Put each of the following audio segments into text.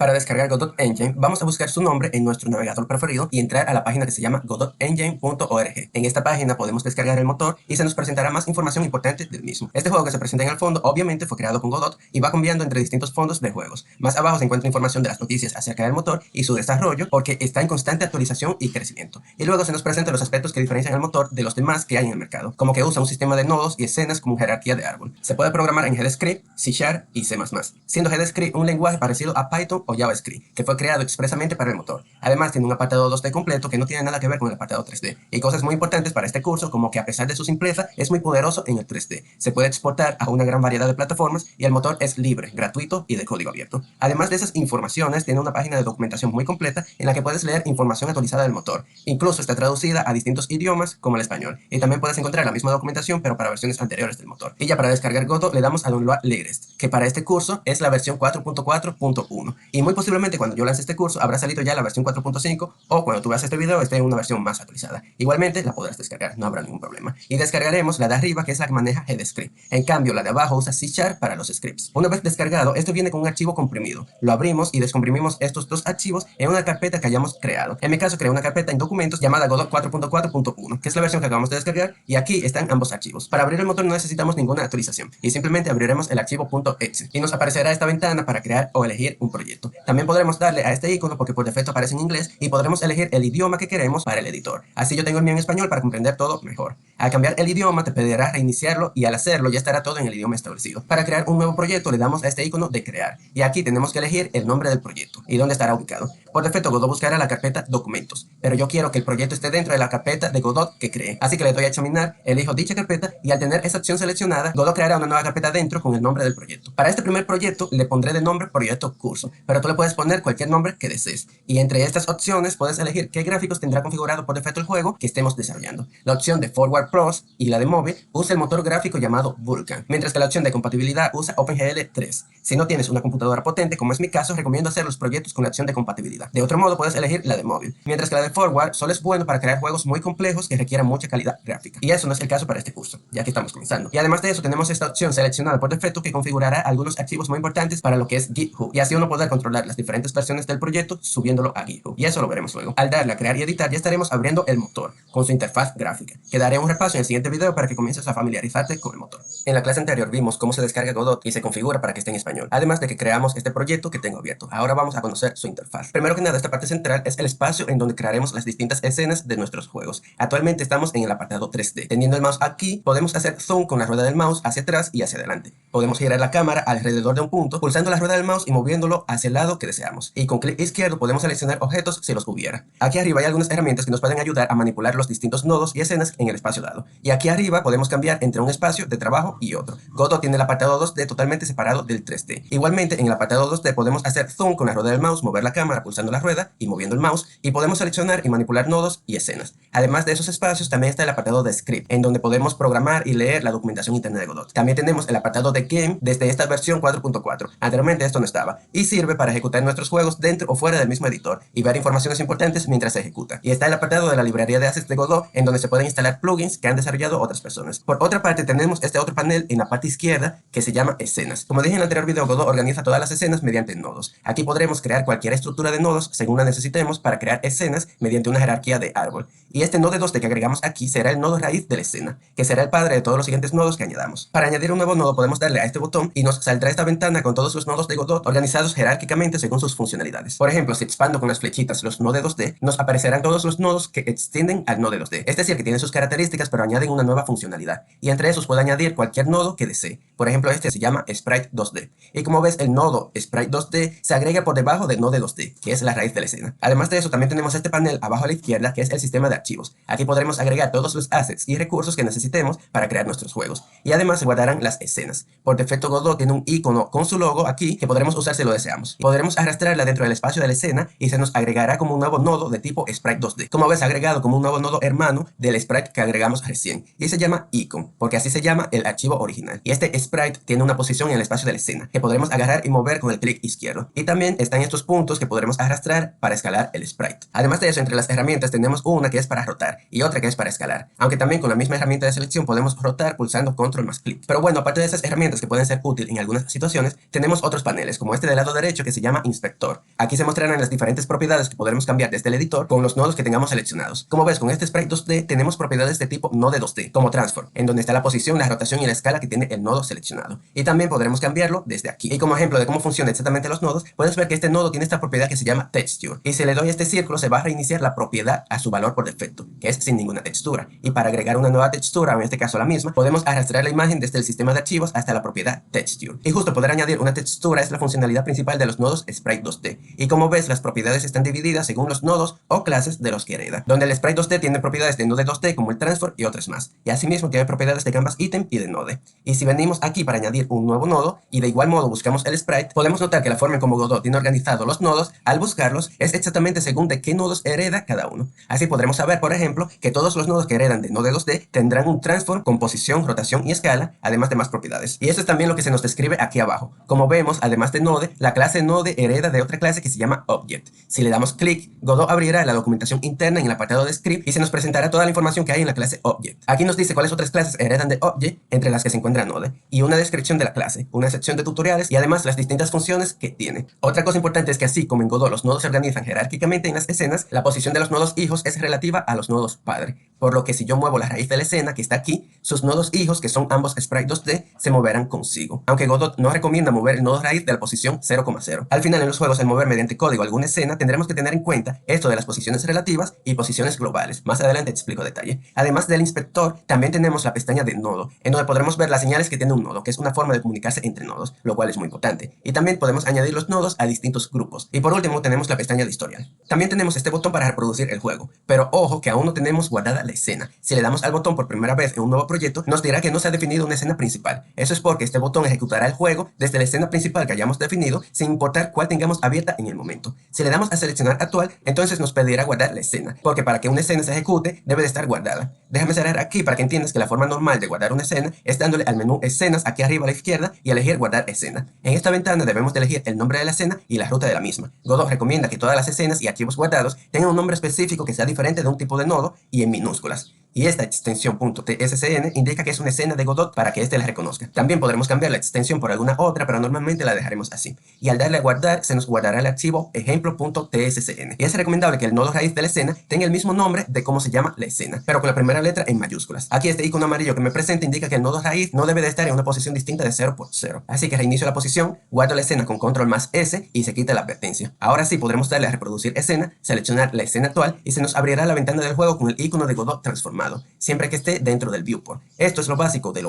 Para descargar Godot Engine, vamos a buscar su nombre en nuestro navegador preferido y entrar a la página que se llama godotengine.org. En esta página podemos descargar el motor y se nos presentará más información importante del mismo. Este juego que se presenta en el fondo obviamente fue creado con Godot y va cambiando entre distintos fondos de juegos. Más abajo se encuentra información de las noticias acerca del motor y su desarrollo porque está en constante actualización y crecimiento. Y luego se nos presentan los aspectos que diferencian el motor de los demás que hay en el mercado, como que usa un sistema de nodos y escenas como jerarquía de árbol. Se puede programar en GDScript, C# y C++, siendo GDScript un lenguaje parecido a Python o JavaScript, que fue creado expresamente para el motor. Además, tiene un apartado 2D completo que no tiene nada que ver con el apartado 3D. Y cosas muy importantes para este curso, como que a pesar de su simpleza, es muy poderoso en el 3D. Se puede exportar a una gran variedad de plataformas y el motor es libre, gratuito y de código abierto. Además de esas informaciones, tiene una página de documentación muy completa en la que puedes leer información actualizada del motor. Incluso está traducida a distintos idiomas como el español. Y también puedes encontrar la misma documentación, pero para versiones anteriores del motor. Y ya para descargar Godot, le damos a Download Latest, que para este curso es la versión 4.4.1. Y muy posiblemente cuando yo lance este curso habrá salido ya la versión 4.5 o cuando tú veas este video esté en una versión más actualizada. Igualmente la podrás descargar, no habrá ningún problema. Y descargaremos la de arriba, que es la que maneja GDScript. En cambio, la de abajo usa C# para los scripts. Una vez descargado, esto viene con un archivo comprimido. Lo abrimos y descomprimimos estos dos archivos en una carpeta que hayamos creado. En mi caso creé una carpeta en documentos llamada Godot 4.4.1, que es la versión que acabamos de descargar, y aquí están ambos archivos. Para abrir el motor no necesitamos ninguna actualización y simplemente abriremos el archivo .exe y nos aparecerá esta ventana para crear o elegir un proyecto. También podremos darle a este icono porque por defecto aparece en inglés y podremos elegir el idioma que queremos para el editor. Así yo tengo el mío en español para comprender todo mejor. Al cambiar el idioma te pedirá reiniciarlo y al hacerlo ya estará todo en el idioma establecido. Para crear un nuevo proyecto le damos a este icono de crear y aquí tenemos que elegir el nombre del proyecto y dónde estará ubicado. Por defecto Godot buscará la carpeta documentos, pero yo quiero que el proyecto esté dentro de la carpeta de Godot que creé. Así que le doy a examinar, elijo dicha carpeta y al tener esa opción seleccionada, Godot creará una nueva carpeta dentro con el nombre del proyecto. Para este primer proyecto le pondré de nombre proyecto curso, pero tú le puedes poner cualquier nombre que desees. Y entre estas opciones puedes elegir qué gráficos tendrá configurado por defecto el juego que estemos desarrollando. La opción de Forward Pros y la de móvil usa el motor gráfico llamado Vulkan, mientras que la opción de compatibilidad usa OpenGL 3. Si no tienes una computadora potente, como es mi caso, recomiendo hacer los proyectos con la opción de compatibilidad. De otro modo, puedes elegir la de móvil, mientras que la de Forward solo es bueno para crear juegos muy complejos que requieran mucha calidad gráfica. Y eso no es el caso para este curso, ya que estamos comenzando. Y además de eso, tenemos esta opción seleccionada por defecto que configurará algunos archivos muy importantes para lo que es GitHub, y así uno podrá controlar las diferentes versiones del proyecto subiéndolo a GitHub. Y eso lo veremos luego. Al darle a crear y editar, ya estaremos abriendo el motor con su interfaz gráfica, que daré un repaso en el siguiente video para que comiences a familiarizarte con el motor. En la clase anterior vimos cómo se descarga Godot y se configura para que esté en español, además de que creamos este proyecto que tengo abierto. Ahora vamos a conocer su interfaz. Primero que nada, esta parte central es el espacio en donde crearemos las distintas escenas de nuestros juegos. Actualmente estamos en el apartado 3D. Teniendo el mouse aquí, podemos hacer zoom con la rueda del mouse hacia atrás y hacia adelante. Podemos girar la cámara alrededor de un punto, pulsando la rueda del mouse y moviéndolo hacia el lado que deseamos. Y con clic izquierdo podemos seleccionar objetos si los hubiera. Aquí arriba hay algunas herramientas que nos pueden ayudar a manipular los distintos nodos y escenas en el espacio dado. Y aquí arriba podemos cambiar entre un espacio de trabajo y otro. Godot tiene el apartado 2D totalmente separado del 3D. Igualmente, en el apartado 2D podemos hacer zoom con la rueda del mouse, mover la cámara pulsando la rueda y moviendo el mouse, y podemos seleccionar y manipular nodos y escenas. Además de esos espacios, también está el apartado de script, en donde podemos programar y leer la documentación interna de Godot. También tenemos el apartado de game desde esta versión 4.4. Anteriormente esto no estaba, y sirve para ejecutar nuestros juegos dentro o fuera del mismo editor y ver informaciones importantes mientras se ejecuta. Y está el apartado de la librería de assets de Godot, en donde se pueden instalar plugins que han desarrollado otras personas. Por otra parte, tenemos este otro panel en la parte izquierda que se llama escenas. Como dije en el anterior video, Godot organiza todas las escenas mediante nodos. Aquí podremos crear cualquier estructura de nodos según la necesitemos para crear escenas mediante una jerarquía de árbol. Y este nodo 2D que agregamos aquí será el nodo raíz de la escena, que será el padre de todos los siguientes nodos que añadamos. Para añadir un nuevo nodo podemos darle a este botón y nos saldrá esta ventana con todos los nodos de Godot organizados jerárquicamente según sus funcionalidades. Por ejemplo, si expando con las flechitas los nodos 2D, nos aparecerán todos los nodos que extienden al nodo 2D. Es decir, que tienen sus características pero añaden una nueva funcionalidad. Y entre esos puedo añadir cualquier nodo que desee. Por ejemplo, este se llama Sprite 2D. Y como ves, el nodo Sprite 2D se agrega por debajo del nodo 2D, que es la raíz de la escena. Además de eso, también tenemos este panel abajo a la izquierda, que es el sistema de archivos. Aquí podremos agregar todos los assets y recursos que necesitemos para crear nuestros juegos. Y además se guardarán las escenas. Por defecto, Godot tiene un icono con su logo aquí que podremos usar si lo deseamos. Podremos arrastrarla dentro del espacio de la escena y se nos agregará como un nuevo nodo de tipo Sprite 2D. Como ves, agregado como un nuevo nodo hermano del sprite que agregamos recién. Y se llama icon, porque así se llama el archivo original. Y este sprite tiene una posición en el espacio de la escena que podremos agarrar y mover con el clic izquierdo. Y también están estos puntos que podremos arrastrar para escalar el sprite. Además de eso, entre las herramientas tenemos una que es para rotar y otra que es para escalar, aunque también con la misma herramienta de selección podemos rotar pulsando control más clic. Pero bueno, aparte de esas herramientas que pueden ser útiles en algunas situaciones, tenemos otros paneles, como este del lado derecho que se llama inspector. Aquí se mostrarán las diferentes propiedades que podremos cambiar desde el editor con los nodos que tengamos seleccionados. Como ves, con este sprite 2D tenemos propiedades de tipo node 2D, como transform, en donde está la posición, la rotación y la escala que tiene el nodo seleccionado. Y también podremos cambiarlo desde aquí. Y como ejemplo de cómo funcionan exactamente los nodos, puedes ver que este nodo tiene esta propiedad que se llama texture. Y si le doy a este círculo, se va a reiniciar la propiedad a su valor por defecto, que es sin ninguna textura. Y para agregar una nueva textura, o en este caso la misma, podemos arrastrar la imagen desde el sistema de archivos hasta la propiedad texture. Y justo poder añadir una textura es la funcionalidad principal de los nodos sprite 2D. Y como ves, las propiedades están divididas según los nodos o clases de los que hereda, donde el sprite 2D tiene propiedades de node 2D como el transform y otras más. Y asimismo tiene propiedades de canvas item y de node. Y si venimos aquí para añadir un nuevo nodo y de igual modo buscamos el sprite, podemos notar que la forma en como Godot tiene organizado los nodos al buscarlos es exactamente según de qué nodos hereda cada uno. Así podremos saber, por ejemplo, que todos los nodos que heredan de node 2D tendrán un transform con posición, rotación y escala, además de más propiedades. Y eso es también lo que se nos describe aquí abajo. Como vemos, además de node, la clase node hereda de otra clase que se llama object. Si le damos clic, Godot abrirá la documentación interna en el apartado de script y se nos presentará toda la información que hay en la clase object. Aquí nos dice cuáles otras clases heredan de object, entre las que se encuentra node, y una descripción de la clase, una sección de tutoriales y además las distintas funciones que tiene. Otra cosa importante es que así como en Godot los nodos se organizan jerárquicamente en las escenas, la posición de los nodos hijos es relativa a los nodos padre, por lo que si yo muevo la raíz de la escena que está aquí, sus nodos hijos, que son ambos sprite 2D, se moverán consigo, aunque Godot no recomienda mover el nodo raíz de la posición 0,0. Al final en los juegos, al mover mediante código alguna escena, tendremos que tener en cuenta esto de las posiciones relativas y posiciones globales. Más adelante te explico detalle. Además del inspector, también tenemos la pestaña de nodo, en donde podremos ver las señales que tiene un nodo, que es una forma de comunicarse entre nodos, lo cual es muy importante. Y también podemos añadir los nodos a distintos grupos. Y por último tenemos la pestaña de historial. También tenemos este botón para reproducir el juego, pero ojo que aún no tenemos guardada la escena. Si le damos al botón por primera vez en un nuevo proyecto, nos dirá que no se ha definido una escena principal. Eso es porque este botón ejecutará el juego desde la escena principal que hayamos definido, sin importar cuál tengamos abierta en el momento. Si le damos a seleccionar actual, entonces nos pedirá guardar la escena, porque para que una escena se ejecute, debe de estar guardada. Déjame cerrar aquí para que entiendas que la forma normal de guardar una escena es dándole al menú escenas aquí arriba a la izquierda y elegir guardar escena. En esta ventana debemos de elegir el nombre de la escena y la ruta de la misma. Godot recomienda que todas las escenas y archivos guardados tengan un nombre específico que sea diferente de un tipo de nodo y en minúsculas. Y esta extensión .tscn indica que es una escena de Godot para que éste la reconozca. También podremos cambiar la extensión por alguna otra, pero normalmente la dejaremos así. Y al darle a guardar, se nos guardará el archivo ejemplo.tscn. Y es recomendable que el nodo raíz de la escena tenga el mismo nombre de cómo se llama la escena, pero con la primera letra en mayúsculas. Aquí este icono amarillo que me presenta indica que el nodo raíz no debe de estar en una posición distinta de 0 por 0. Así que reinicio la posición, guardo la escena con control más S y se quita la advertencia. Ahora sí podremos darle a reproducir escena, seleccionar la escena actual y se nos abrirá la ventana del juego con el icono de Godot transformado, siempre que esté dentro del viewport. Esto es lo básico de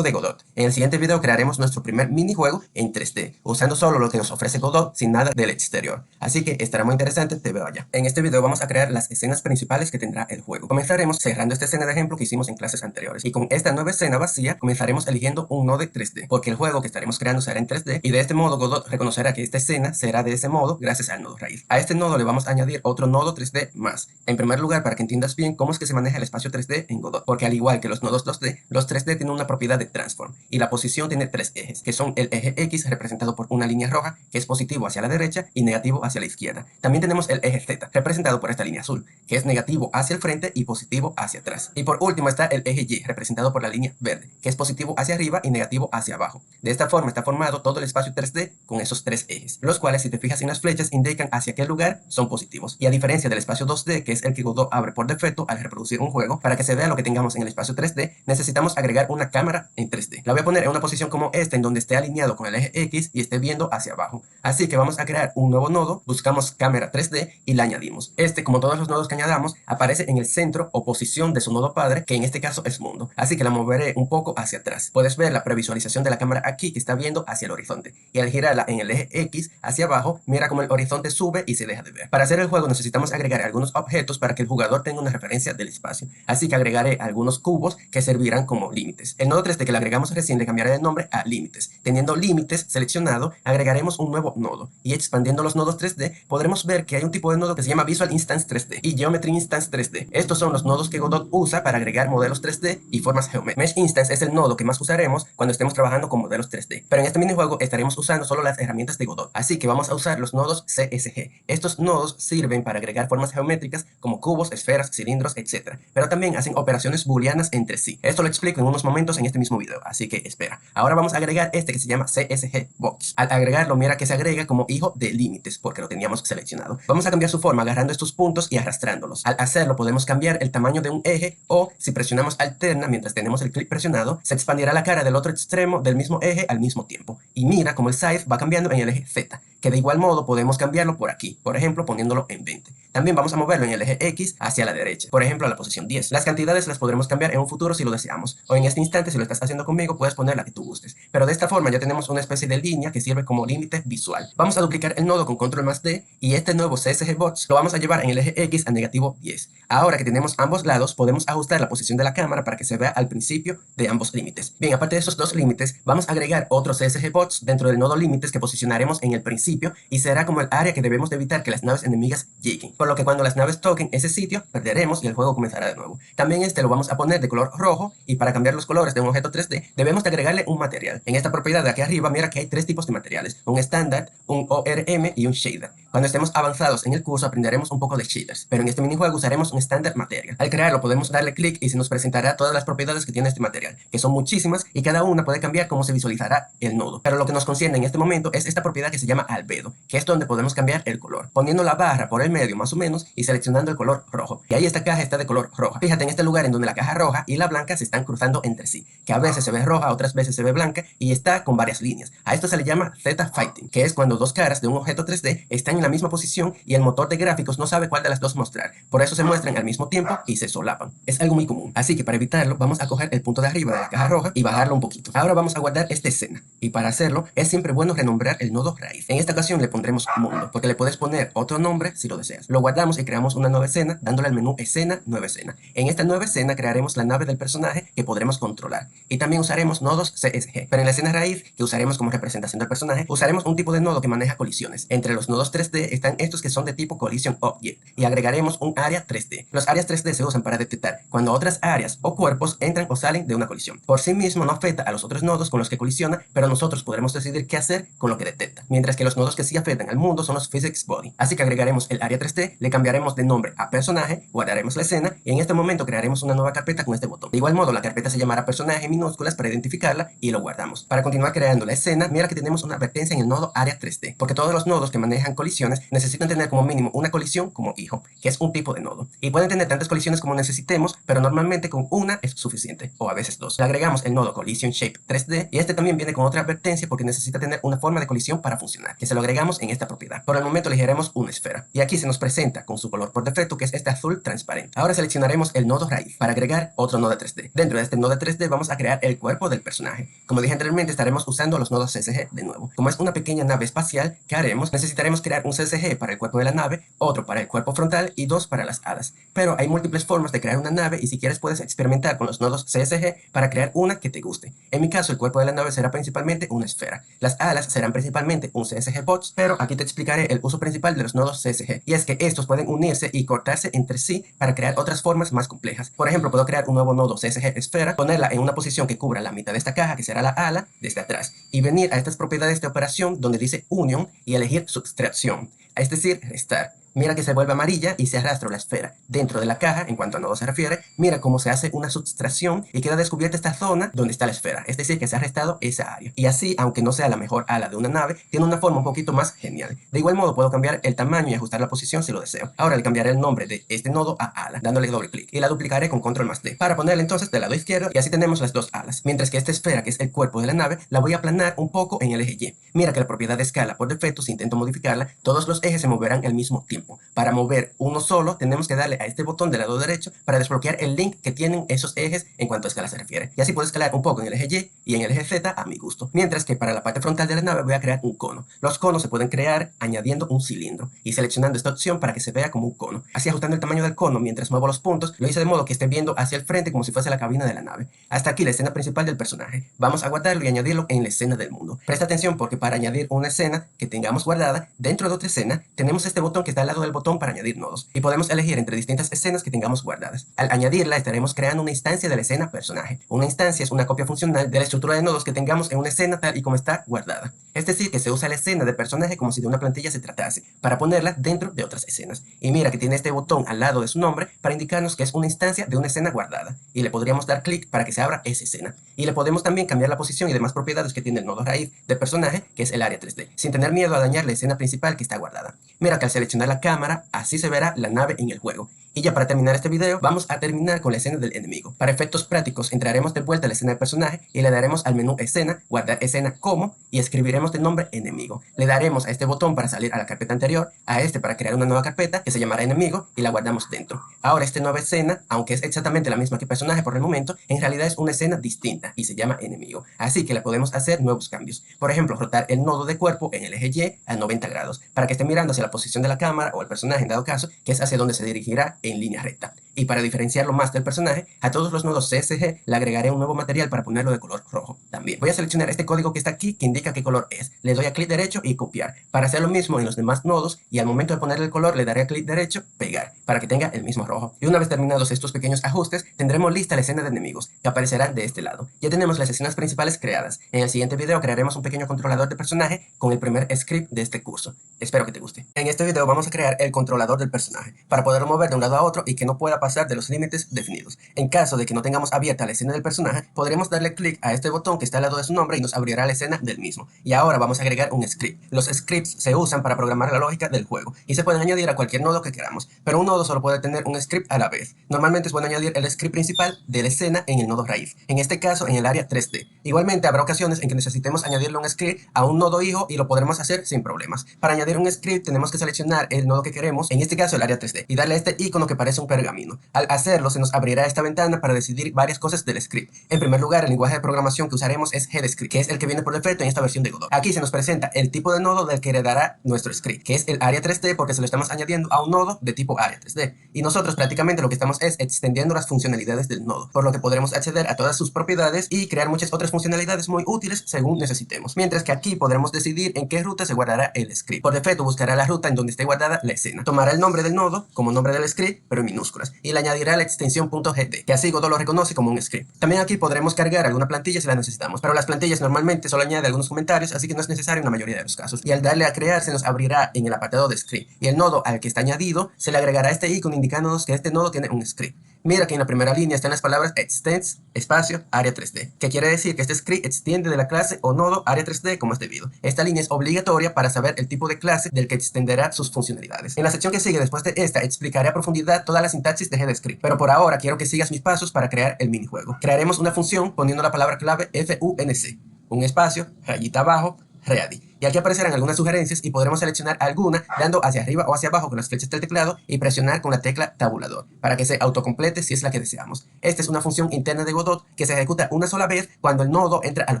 Godot. En el siguiente video crearemos nuestro primer minijuego en 3D, usando solo lo que nos ofrece Godot sin nada del exterior. Así que estará muy interesante, te veo allá. En este video vamos a crear las escenas principales que tendrá el juego. Comenzaremos cerrando esta escena de ejemplo que hicimos en clases anteriores. Y con esta nueva escena vacía comenzaremos eligiendo un nodo 3D, porque el juego que estaremos creando será en 3D y de este modo Godot reconocerá que esta escena será de ese modo gracias al nodo raíz. A este nodo le vamos a añadir otro nodo 3D más. En primer lugar, para que entiendas bien cómo es que se maneja el espacio 3D en Godot, porque al igual que los nodos 2D, los 3D tienen una propiedad de transform y la posición tiene tres ejes, que son el eje X representado por una línea roja que es positivo hacia la derecha y negativo hacia la izquierda. También tenemos el eje Z representado por esta línea azul, que es negativo hacia el frente y positivo hacia atrás. Y por último está el eje Y representado por la línea verde, que es positivo hacia arriba y negativo hacia abajo. De esta forma está formado todo el espacio 3D con esos tres ejes, los cuales si te fijas en las flechas indican hacia qué lugar son positivos. Y a diferencia del espacio 2D, que es el que Godot abre por defecto al reproducir un juego, para que se vea lo que tengamos en el espacio 3D, necesitamos agregar una cámara en 3D. La voy a poner en una posición como esta, en donde esté alineado con el eje X y esté viendo hacia abajo. Así que vamos a crear un nuevo nodo, buscamos cámara 3D y la añadimos. Este, como todos los nodos que añadamos, aparece en el centro o posición de su nodo padre, que en este caso es mundo. Así que la moveré un poco hacia atrás. Puedes ver la previsualización de la cámara aquí, que está viendo hacia el horizonte. Y al girarla en el eje X hacia abajo, mira como el horizonte sube y se deja de ver. Para hacer el juego necesitamos agregar algunos objetos para que el jugador tenga una referencia del espacio. Así que agregaré algunos cubos que servirán como límites. El nodo 3D que le agregamos recién le cambiaré de nombre a límites. Teniendo límites seleccionado, agregaremos un nuevo nodo y expandiendo los nodos 3D podremos ver que hay un tipo de nodo que se llama Visual Instance 3D y Geometry Instance 3D. Estos son los nodos que Godot usa para agregar modelos 3D y formas geométricas. Mesh Instance es el nodo que más usaremos cuando estemos trabajando con modelos 3D, pero en este minijuego estaremos usando solo las herramientas de Godot, así que vamos a usar los nodos CSG. Estos nodos sirven para agregar formas geométricas como cubos, esferas, cilindros, etc. Pero también hacen operaciones booleanas entre sí. Esto lo explico en unos momentos en este mismo video, así que espera. Ahora vamos a agregar este que se llama CSG Box. Al agregarlo, mira que se agrega como hijo de límites, porque lo teníamos seleccionado. Vamos a cambiar su forma agarrando estos puntos y arrastrándolos. Al hacerlo podemos cambiar el tamaño de un eje o si presionamos alterna mientras tenemos el clic presionado, se expandirá la cara del otro extremo del mismo eje al mismo tiempo. Y mira como el size va cambiando en el eje Z, que de igual modo podemos cambiarlo por aquí, por ejemplo poniéndolo en 20. También vamos a moverlo en el eje X hacia la derecha, por ejemplo a la posición 10. Las cantidades las podremos cambiar en un futuro si lo deseamos, o en este instante si lo estás haciendo conmigo puedes poner la que tú gustes. Pero de esta forma ya tenemos una especie de línea que sirve como límite visual. Vamos a duplicar el nodo con control+D y este nuevo CSG Box lo vamos a llevar en el eje X a -10. Ahora que tenemos ambos lados podemos ajustar la posición de la cámara para que se vea al principio de ambos límites. Bien, aparte de esos dos límites vamos a agregar otro CSG Box dentro del nodo límites que posicionaremos en el principio y será como el área que debemos de evitar que las naves enemigas lleguen, por lo que cuando las naves toquen ese sitio perderemos y el juego comenzará de nuevo. También este lo vamos a poner de color rojo y para cambiar los colores de un objeto 3D debemos de agregarle un material. En esta propiedad de aquí arriba mira que hay tres tipos de materiales, un estándar, un ORM y un shader. Cuando estemos avanzados en el curso aprenderemos un poco de shaders, pero en este minijuego usaremos un estándar material. Al crearlo podemos darle clic y se nos presentará todas las propiedades que tiene este material, que son muchísimas y cada una puede cambiar cómo se visualizará el nodo. Pero lo que nos concierne en este momento es esta propiedad que se llama albedo, que es donde podemos cambiar el color, poniendo la barra por el medio más o menos y seleccionando el color rojo. Y ahí esta caja está de color roja. Fíjate en este lugar en donde la caja roja y la blanca se están cruzando entre sí, que a veces se ve roja, otras veces se ve blanca y está con varias líneas. A esto se le llama theta fighting, que es cuando dos caras de un objeto 3D están en la misma posición y el motor de gráficos no sabe cuál de las dos mostrar. Por eso se muestran al mismo tiempo y se solapan. Es algo muy común. Así que para evitarlo vamos a coger el punto de arriba de la caja roja y bajarlo un poquito. Ahora vamos a guardar esta escena y para hacerlo es siempre bueno renombrar el nodo raíz. En esta ocasión le pondremos mundo, porque le puedes poner otro nombre si lo deseas. Lo guardamos y creamos una nueva escena dándole al menú escena, nueva escena. En esta nueva escena crearemos la nave del personaje que podremos controlar y también usaremos nodos CSG. Pero en la escena raíz que usaremos como representación del personaje usaremos un tipo de nodo que maneja colisiones. Entre los nodos 3D están estos que son de tipo Collision Object y agregaremos un área 3D. Los áreas 3D se usan para detectar cuando otras áreas o cuerpos entran o salen de una colisión. Por sí mismo no afecta a los otros nodos con los que colisiona, pero nosotros podremos decidir qué hacer con lo que detecta. Mientras que los nodos que sí afectan al mundo son los Physics Body. Así que agregaremos el área 3D, le cambiaremos de nombre a personaje, guardaremos la escena y en este momento crearemos una nueva carpeta con este botón. De igual modo la carpeta se llamará personaje en minúsculas para identificarla y lo guardamos. Para continuar creando la escena, mira que tenemos una advertencia en el nodo área 3D, porque todos los nodos que manejan colisiones necesitan tener como mínimo una colisión como hijo, que es un tipo de nodo. Y pueden tener tantas colisiones como necesitemos, pero normalmente con una es suficiente, o a veces dos. Le agregamos el nodo Collision Shape 3D y este también viene con otra advertencia porque necesita tener una forma de colisión para funcionar, que se lo agregamos en esta propiedad. Por el momento elegiremos una esfera y aquí se nos presenta con su color por defecto que es este azul transparente. Ahora seleccionaremos el nodo raíz para agregar otro nodo 3D. Dentro de este nodo 3D vamos a crear el cuerpo del personaje. Como dije anteriormente estaremos usando los nodos CSG de nuevo. Como es una pequeña nave espacial, ¿qué haremos? Necesitaremos crear un CSG para el cuerpo de la nave, otro para el cuerpo frontal y dos para las alas. Pero hay múltiples formas de crear una nave y si quieres puedes experimentar con los nodos CSG para crear una que te guste. En mi caso el cuerpo de la nave será principalmente una esfera. Las alas serán principalmente un CSG Box, pero aquí te explicaré el uso principal de los nodos CSG y es que estos pueden unirse y cortarse entre sí para crear otras formas más complejas. Por ejemplo, puedo crear un nuevo nodo CSG esfera, ponerla en una posición que cubra la mitad de esta caja que será la ala desde atrás y venir a estas propiedades de operación donde dice union y elegir subtracción, es decir, restar. Mira que se vuelve amarilla y se arrastra la esfera. Dentro de la caja, en cuanto a nodo se refiere, mira cómo se hace una sustracción y queda descubierta esta zona donde está la esfera. Es decir, que se ha restado esa área. Y así, aunque no sea la mejor ala de una nave, tiene una forma un poquito más genial. De igual modo, puedo cambiar el tamaño y ajustar la posición si lo deseo. Ahora le cambiaré el nombre de este nodo a ala, dándole doble clic. Y la duplicaré con control+D para ponerla entonces del lado izquierdo y así tenemos las dos alas. Mientras que esta esfera, que es el cuerpo de la nave, la voy a aplanar un poco en el eje Y. Mira que la propiedad de escala por defecto, si intento modificarla, todos los ejes se moverán al mismo tiempo. tiempo. Para mover uno solo, tenemos que darle a este botón del lado derecho para desbloquear el link que tienen esos ejes en cuanto a escala se refiere. Y así puedo escalar un poco en el eje Y y en el eje Z a mi gusto. Mientras que para la parte frontal de la nave voy a crear un cono. Los conos se pueden crear añadiendo un cilindro y seleccionando esta opción para que se vea como un cono. Así, ajustando el tamaño del cono mientras muevo los puntos, lo hice de modo que esté viendo hacia el frente como si fuese la cabina de la nave. Hasta aquí la escena principal del personaje. Vamos a guardarlo y añadirlo en la escena del mundo. Presta atención porque para añadir una escena que tengamos guardada dentro de otra escena, tenemos este botón que está al lado del botón para añadir nodos y podemos elegir entre distintas escenas que tengamos guardadas. Al añadirla estaremos creando una instancia de la escena personaje. Una instancia es una copia funcional de la estructura de nodos que tengamos en una escena tal y como está guardada. Es decir, que se usa la escena de personaje como si de una plantilla se tratase, para ponerla dentro de otras escenas. Y mira que tiene este botón al lado de su nombre para indicarnos que es una instancia de una escena guardada. Y le podríamos dar clic para que se abra esa escena. Y le podemos también cambiar la posición y demás propiedades que tiene el nodo raíz de personaje, que es el área 3D, sin tener miedo a dañar la escena principal que está guardada. Mira que al seleccionar la cámara, así se verá la nave en el juego. Y ya para terminar este video, vamos a terminar con la escena del enemigo. Para efectos prácticos, entraremos de vuelta a la escena del personaje y le daremos al menú escena, guardar escena como, y escribiremos el nombre enemigo. Le daremos a este botón para salir a la carpeta anterior, a este para crear una nueva carpeta que se llamará enemigo y la guardamos dentro. Ahora esta nueva escena, aunque es exactamente la misma que personaje por el momento, en realidad es una escena distinta y se llama enemigo. Así que le podemos hacer nuevos cambios. Por ejemplo, rotar el nodo de cuerpo en el eje Y a 90 grados, para que esté mirando hacia la posición de la cámara o el personaje en dado caso, que es hacia donde se dirigirá en línea recta. Y para diferenciarlo más del personaje, a todos los nodos CSG le agregaré un nuevo material para ponerlo de color rojo también. Voy a seleccionar este código que está aquí que indica qué color es. Le doy a clic derecho y copiar. Para hacer lo mismo en los demás nodos y al momento de ponerle el color le daré a clic derecho, pegar, para que tenga el mismo rojo. Y una vez terminados estos pequeños ajustes, tendremos lista la escena de enemigos que aparecerán de este lado. Ya tenemos las escenas principales creadas. En el siguiente video crearemos un pequeño controlador de personaje con el primer script de este curso. Espero que te guste. En este video vamos a crear el controlador del personaje para poderlo mover de un lado a otro y que no pueda pasar de los límites definidos. En caso de que no tengamos abierta la escena del personaje, podremos darle clic a este botón que está al lado de su nombre y nos abrirá la escena del mismo. Y ahora vamos a agregar un script. Los scripts se usan para programar la lógica del juego y se pueden añadir a cualquier nodo que queramos, pero un nodo solo puede tener un script a la vez. Normalmente es bueno añadir el script principal de la escena en el nodo raíz, en este caso en el área 3D. Igualmente habrá ocasiones en que necesitemos añadirle un script a un nodo hijo y lo podremos hacer sin problemas. Para añadir un script tenemos que seleccionar el nodo que queremos, en este caso el área 3D, y darle a este icono que parece un pergamino. Al hacerlo se nos abrirá esta ventana para decidir varias cosas del script. En primer lugar, el lenguaje de programación que usaremos es GDScript, que es el que viene por defecto en esta versión de Godot. Aquí se nos presenta el tipo de nodo del que heredará nuestro script, que es el área 3D porque se lo estamos añadiendo a un nodo de tipo área 3D. Y nosotros prácticamente lo que estamos es extendiendo las funcionalidades del nodo, por lo que podremos acceder a todas sus propiedades y crear muchas otras funcionalidades muy útiles según necesitemos. Mientras que aquí podremos decidir en qué ruta se guardará el script. Por defecto buscará la ruta en donde esté guardada la escena. Tomará el nombre del nodo como nombre del script, pero en minúsculas, y le añadirá la extensión .gd, que así Godot lo reconoce como un script. También aquí podremos cargar alguna plantilla si la necesitamos, pero las plantillas normalmente solo añade algunos comentarios, así que no es necesario en la mayoría de los casos. Y al darle a crear se nos abrirá en el apartado de script, y el nodo al que está añadido se le agregará este icono indicándonos que este nodo tiene un script. Mira que en la primera línea están las palabras extends, espacio, área 3D, que quiere decir que este script extiende de la clase o nodo área 3D como es debido. Esta línea es obligatoria para saber el tipo de clase del que extenderá sus funcionalidades. En la sección que sigue después de esta explicaré a profundidad toda la sintaxis de GDScript, pero por ahora quiero que sigas mis pasos para crear el minijuego. Crearemos una función poniendo la palabra clave FUNC, un espacio, rayita abajo, ready. Y aquí aparecerán algunas sugerencias y podremos seleccionar alguna dando hacia arriba o hacia abajo con las flechas del teclado y presionar con la tecla tabulador para que se autocomplete si es la que deseamos. Esta es una función interna de Godot que se ejecuta una sola vez cuando el nodo entra al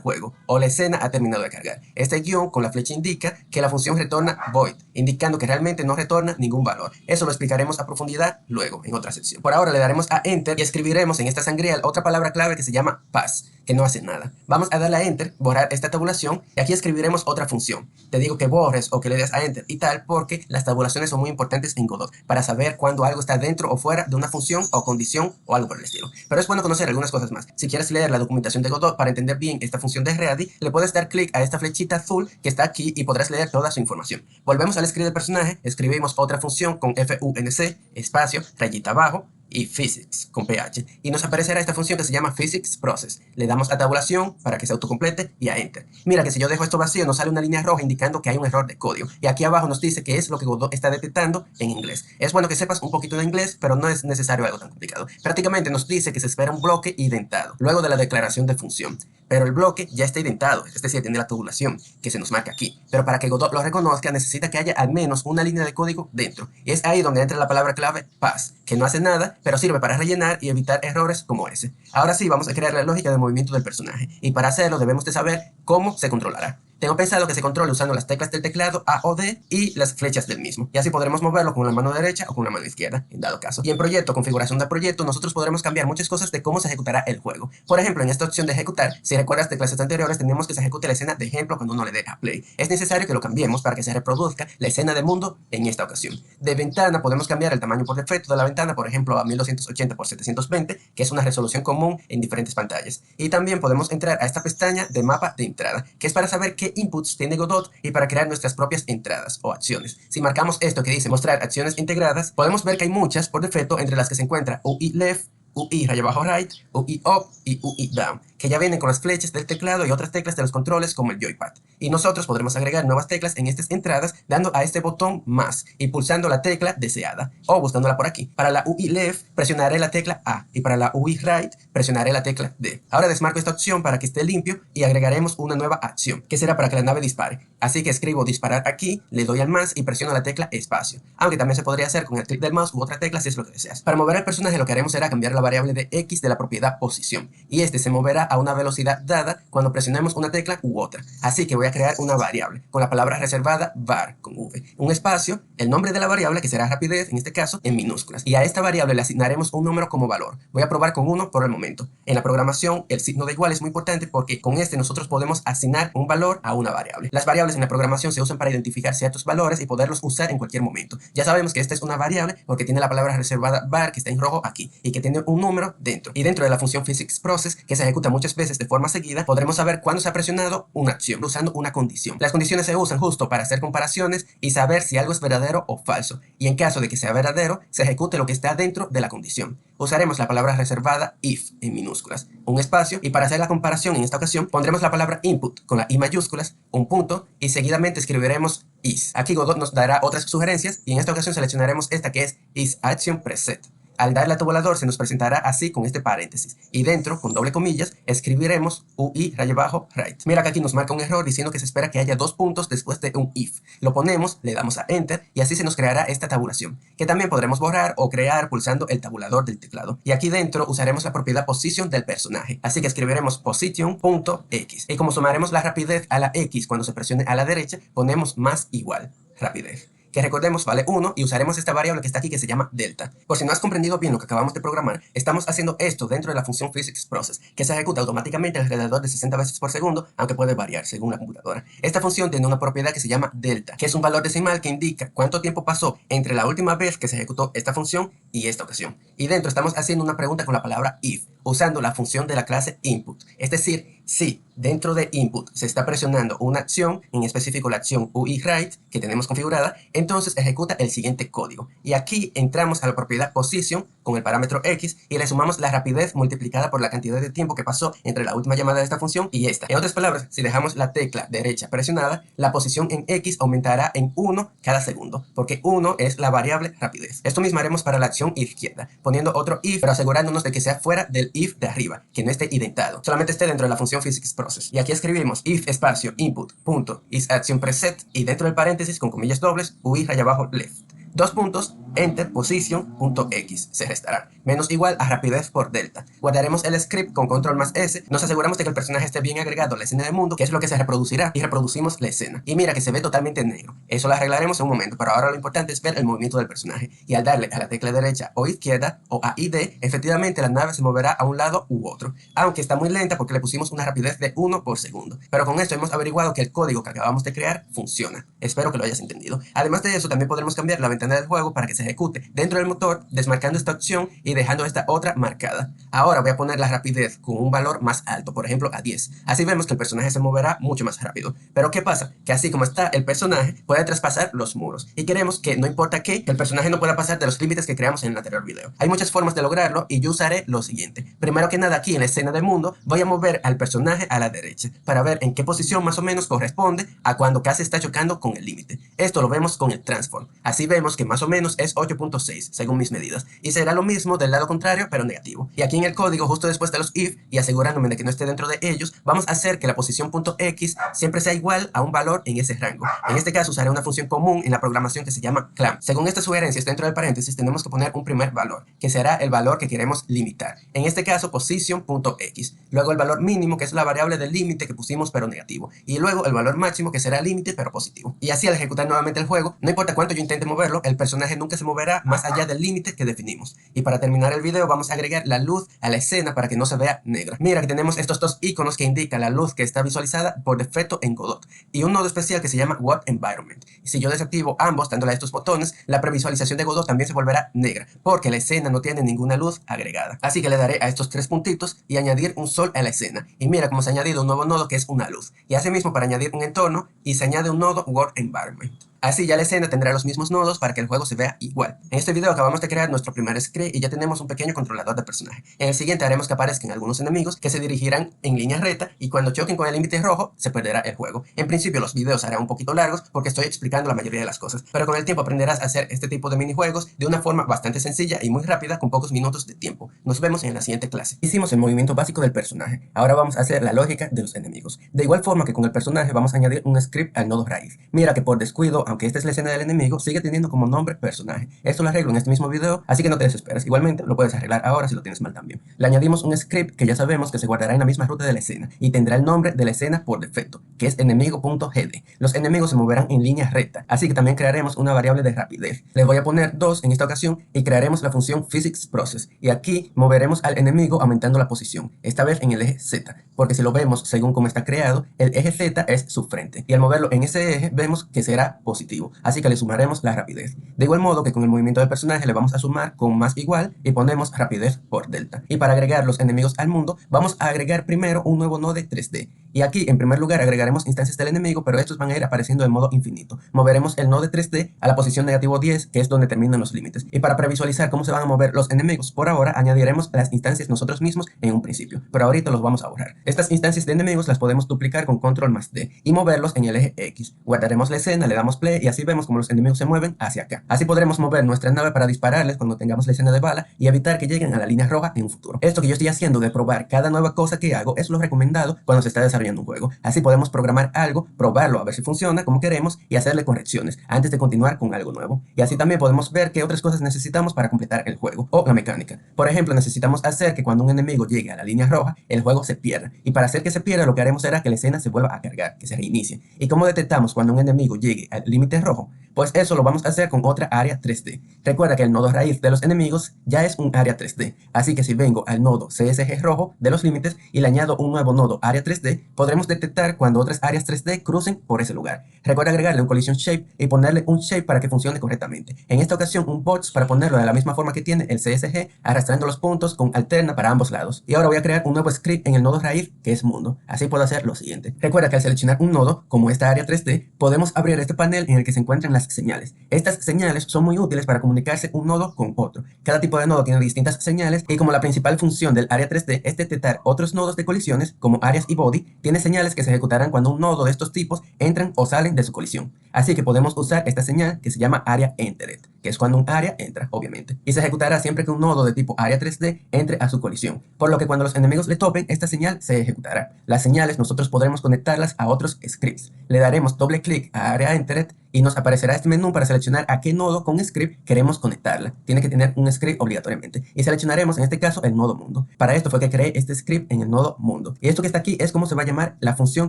juego o la escena ha terminado de cargar. Este guión con la flecha indica que la función retorna void, indicando que realmente no retorna ningún valor. Eso lo explicaremos a profundidad luego en otra sección. Por ahora le daremos a enter y escribiremos en esta sangrial otra palabra clave que se llama pass, que no hace nada. Vamos a darle a enter, borrar esta tabulación y aquí escribiremos otra función. Te digo que borres o que le des a enter y tal porque las tabulaciones son muy importantes en Godot para saber cuando algo está dentro o fuera de una función o condición o algo por el estilo. Pero es bueno conocer algunas cosas más. Si quieres leer la documentación de Godot para entender bien esta función de ready, le puedes dar clic a esta flechita azul que está aquí y podrás leer toda su información. Volvemos al script del personaje, escribimos otra función con FUNC, espacio, rayita abajo, y physics con PH y nos aparecerá esta función que se llama physics process. Le damos a tabulación para que se autocomplete y a enter. Mira que si yo dejo esto vacío nos sale una línea roja indicando que hay un error de código y aquí abajo nos dice que es lo que Godot está detectando en inglés. Es bueno que sepas un poquito de inglés, pero no es necesario algo tan complicado. Prácticamente nos dice que se espera un bloque identado luego de la declaración de función, pero el bloque ya está identado, es decir, tiene la tabulación que se nos marca aquí, pero para que Godot lo reconozca necesita que haya al menos una línea de código dentro y es ahí donde entra la palabra clave pass, que no hace nada, pero sirve para rellenar y evitar errores como ese. Ahora sí, vamos a crear la lógica de movimiento del personaje, y para hacerlo debemos de saber cómo se controlará. Tengo pensado que se controle usando las teclas del teclado A o D y las flechas del mismo, y así podremos moverlo con la mano derecha o con la mano izquierda, en dado caso. Y en proyecto, configuración de proyecto, nosotros podremos cambiar muchas cosas de cómo se ejecutará el juego. Por ejemplo, en esta opción de ejecutar, si recuerdas de clases anteriores, tenemos que se ejecute la escena de ejemplo cuando uno le dé a play. Es necesario que lo cambiemos para que se reproduzca la escena de mundo en esta ocasión. De ventana podemos cambiar el tamaño por defecto de la ventana, por ejemplo, a 1280 por 720, que es una resolución común en diferentes pantallas. Y también podemos entrar a esta pestaña de mapa de entrada, que es para saber qué inputs tiene Godot y para crear nuestras propias entradas o acciones. Si marcamos esto que dice mostrar acciones integradas, podemos ver que hay muchas por defecto, entre las que se encuentra UI left, UI raya abajo right, UI up y UI down, que ya vienen con las flechas del teclado y otras teclas de los controles como el joypad. Y nosotros podremos agregar nuevas teclas en estas entradas dando a este botón más y pulsando la tecla deseada o buscándola por aquí. Para la UI left presionaré la tecla A y para la UI right presionaré la tecla D. Ahora desmarco esta opción para que esté limpio y agregaremos una nueva acción que será para que la nave dispare. Así que escribo disparar aquí, le doy al más y presiono la tecla espacio, aunque también se podría hacer con el clic del mouse u otra tecla si es lo que deseas. Para mover al personaje lo que haremos será cambiar la variable de X de la propiedad posición y este se moverá a una velocidad dada cuando presionemos una tecla u otra. Así que voy a crear una variable con la palabra reservada var con V, un espacio, el nombre de la variable que será rapidez en este caso en minúsculas, y a esta variable le asignaremos un número como valor. Voy a probar con 1 por el momento. En la programación el signo de igual es muy importante porque con este nosotros podemos asignar un valor a una variable. Las variables en la programación se usan para identificar ciertos valores y poderlos usar en cualquier momento. Ya sabemos que esta es una variable porque tiene la palabra reservada var que está en rojo aquí y que tiene un número dentro. Y dentro de la función physics process, que se ejecuta muchas veces de forma seguida, podremos saber cuándo se ha presionado una acción usando una condición. Las condiciones se usan justo para hacer comparaciones y saber si algo es verdadero o falso. Y en caso de que sea verdadero, se ejecute lo que está dentro de la condición. Usaremos la palabra reservada if en minúsculas, un espacio, y para hacer la comparación en esta ocasión pondremos la palabra input con la I mayúsculas, un punto y seguidamente escribiremos is. Aquí Godot nos dará otras sugerencias y en esta ocasión seleccionaremos esta que es is action preset. Al darle a tabulador se nos presentará así con este paréntesis y dentro, con doble comillas, escribiremos UI raya abajo right. Mira que aquí nos marca un error diciendo que se espera que haya 2 puntos después de un if. Lo ponemos, le damos a enter y así se nos creará esta tabulación, que también podremos borrar o crear pulsando el tabulador del teclado. Y aquí dentro usaremos la propiedad position del personaje, así que escribiremos position.x y como sumaremos la rapidez a la x cuando se presione a la derecha, ponemos más igual rapidez, que recordemos vale 1 y usaremos esta variable que está aquí que se llama delta. Por si no has comprendido bien lo que acabamos de programar, estamos haciendo esto dentro de la función physics process, que se ejecuta automáticamente alrededor de 60 veces por segundo, aunque puede variar según la computadora. Esta función tiene una propiedad que se llama delta, que es un valor decimal que indica cuánto tiempo pasó entre la última vez que se ejecutó esta función y esta ocasión. Y dentro estamos haciendo una pregunta con la palabra if, usando la función de la clase input, es decir, si dentro de input se está presionando una acción, en específico la acción UI right que tenemos configurada, entonces ejecuta el siguiente código. Y aquí entramos a la propiedad position con el parámetro x y le sumamos la rapidez multiplicada por la cantidad de tiempo que pasó entre la última llamada de esta función y esta. En otras palabras, si dejamos la tecla derecha presionada, la posición en x aumentará en 1 cada segundo, porque 1 es la variable rapidez. Esto mismo haremos para la acción izquierda, poniendo otro if, pero asegurándonos de que sea fuera del if de arriba, que no esté identado, solamente esté dentro de la función physics process. Y aquí escribimos if espacio input punto is action preset y dentro del paréntesis con comillas dobles UI raya abajo left. 2 puntos, enter position.x, se restará, menos igual a rapidez por delta. Guardaremos el script con control más S, nos aseguramos de que el personaje esté bien agregado a la escena de mundo, que es lo que se reproducirá, y reproducimos la escena. Y mira que se ve totalmente negro, eso lo arreglaremos en un momento, pero ahora lo importante es ver el movimiento del personaje, y al darle a la tecla derecha o izquierda, o a ID, efectivamente la nave se moverá a un lado u otro, aunque está muy lenta porque le pusimos una rapidez de 1 por segundo. Pero con esto hemos averiguado que el código que acabamos de crear funciona. Espero que lo hayas entendido. Además de eso, también podremos cambiar la ventana del juego para que se ejecute dentro del motor, desmarcando esta opción y dejando esta otra marcada. Ahora voy a poner la rapidez con un valor más alto, por ejemplo a 10. Así vemos que el personaje se moverá mucho más rápido. Pero ¿qué pasa? Que así como está el personaje, puede traspasar los muros. Y queremos que no importa qué, que el personaje no pueda pasar de los límites que creamos en el anterior video. Hay muchas formas de lograrlo y yo usaré lo siguiente. Primero que nada, aquí en la escena del mundo, voy a mover al personaje a la derecha para ver en qué posición más o menos corresponde a cuando casi está chocando con el límite. Esto lo vemos con el transform. Así vemos que más o menos es 8.6 según mis medidas. Y será lo mismo del lado contrario, pero negativo. Y aquí en el código, justo después de los if y asegurándome de que no esté dentro de ellos, vamos a hacer que la posición .x siempre sea igual a un valor en ese rango. En este caso usaré una función común en la programación que se llama clamp. Según estas sugerencias dentro del paréntesis tenemos que poner un primer valor, que será el valor que queremos limitar. En este caso position.x. Luego el valor mínimo, que es la variable del límite que pusimos pero negativo. Y luego el valor máximo, que será límite pero positivo. Y así al ejecutar nuevamente el juego, no importa cuánto yo intente moverlo, el personaje nunca se moverá más allá del límite que definimos. Y para terminar el video vamos a agregar la luz a la escena para que no se vea negra. Mira que tenemos estos dos iconos que indican la luz que está visualizada por defecto en Godot y un nodo especial que se llama What Environment. Y si yo desactivo ambos dándole a estos botones, la previsualización de Godot también se volverá negra porque la escena no tiene ninguna luz agregada. Así que le daré a estos tres puntitos y añadir un sol a la escena. Y mira cómo se ha añadido un nuevo nodo que es una luz. Y asimismo para añadir un entorno y se añade un nodo World Environment. Así ya la escena tendrá los mismos nodos para que el juego se vea igual. En este video acabamos de crear nuestro primer script y ya tenemos un pequeño controlador de personaje. En el siguiente haremos que aparezcan algunos enemigos que se dirigirán en línea recta y cuando choquen con el límite rojo se perderá el juego. En principio los videos serán un poquito largos porque estoy explicando la mayoría de las cosas, pero con el tiempo aprenderás a hacer este tipo de minijuegos de una forma bastante sencilla y muy rápida con pocos minutos de tiempo. Nos vemos en la siguiente clase. Hicimos el movimiento básico del personaje, ahora vamos a hacer la lógica de los enemigos. De igual forma que con el personaje vamos a añadir un script al nodo raíz. Mira que por descuido, aunque esta es la escena del enemigo, sigue teniendo como nombre personaje. Esto lo arreglo en este mismo video, así que no te desesperes. Igualmente lo puedes arreglar ahora si lo tienes mal también. Le añadimos un script que ya sabemos que se guardará en la misma ruta de la escena y tendrá el nombre de la escena por defecto, que es enemigo.gd. Los enemigos se moverán en línea recta, así que también crearemos una variable de rapidez. Les voy a poner 2 en esta ocasión y crearemos la función physicsProcess. Y aquí moveremos al enemigo aumentando la posición, esta vez en el eje Z, porque si lo vemos según cómo está creado, el eje Z es su frente. Y al moverlo en ese eje vemos que será positivo, así que le sumaremos la rapidez. De igual modo que con el movimiento del personaje le vamos a sumar con más igual y ponemos rapidez por delta. Y para agregar los enemigos al mundo, vamos a agregar primero un nuevo nodo 3D. Y aquí en primer lugar agregaremos instancias del enemigo, pero estos van a ir apareciendo de modo infinito. Moveremos el nodo 3D a la posición negativo 10, que es donde terminan los límites. Y para previsualizar cómo se van a mover los enemigos, por ahora añadiremos las instancias nosotros mismos en un principio, pero ahorita los vamos a borrar. Estas instancias de enemigos las podemos duplicar con control más D y moverlos en el eje X. Guardaremos la escena, le damos play y así vemos cómo los enemigos se mueven hacia acá. Así podremos mover nuestra nave para dispararles cuando tengamos la escena de bala y evitar que lleguen a la línea roja en un futuro. Esto que yo estoy haciendo de probar cada nueva cosa que hago es lo recomendado cuando se está desarrollando un juego. Así podemos programar algo, probarlo a ver si funciona como queremos y hacerle correcciones antes de continuar con algo nuevo. Y así también podemos ver qué otras cosas necesitamos para completar el juego o la mecánica. Por ejemplo, necesitamos hacer que cuando un enemigo llegue a la línea roja, el juego se pierda. Y para hacer que se pierda, lo que haremos será que la escena se vuelva a cargar, que se reinicie. ¿Y cómo detectamos cuando un enemigo llegue al límite rojo? Pues eso lo vamos a hacer con otra área 3D. Recuerda que el nodo raíz de los enemigos ya es un área 3D, así que si vengo al nodo CSG rojo de los límites y le añado un nuevo nodo área 3D, podremos detectar cuando otras áreas 3D crucen por ese lugar. Recuerda agregarle un collision shape y ponerle un shape para que funcione correctamente. En esta ocasión un box para ponerlo de la misma forma que tiene el CSG, arrastrando los puntos con alterna para ambos lados. Y ahora voy a crear un nuevo script en el nodo raíz que es mundo. Así puedo hacer lo siguiente. Recuerda que al seleccionar un nodo, como esta área 3D, podemos abrir este panel en el que se encuentran las señales. Estas señales son muy útiles para comunicarse un nodo con otro. Cada tipo de nodo tiene distintas señales y como la principal función del área 3D es detectar otros nodos de colisiones como áreas y body, tiene señales que se ejecutarán cuando un nodo de estos tipos entran o salen de su colisión. Así que podemos usar esta señal que se llama área entered, que es cuando un área entra, obviamente, y se ejecutará siempre que un nodo de tipo área 3D entre a su colisión, por lo que cuando los enemigos le topen, esta señal se ejecutará. Las señales nosotros podremos conectarlas a otros scripts. Le daremos doble clic a área entered y nos aparecerá este menú para seleccionar a qué nodo con script queremos conectarla. Tiene que tener un script obligatoriamente y seleccionaremos en este caso el nodo mundo. Para esto fue que creé este script en el nodo mundo. Y esto que está aquí es cómo se va a llamar la función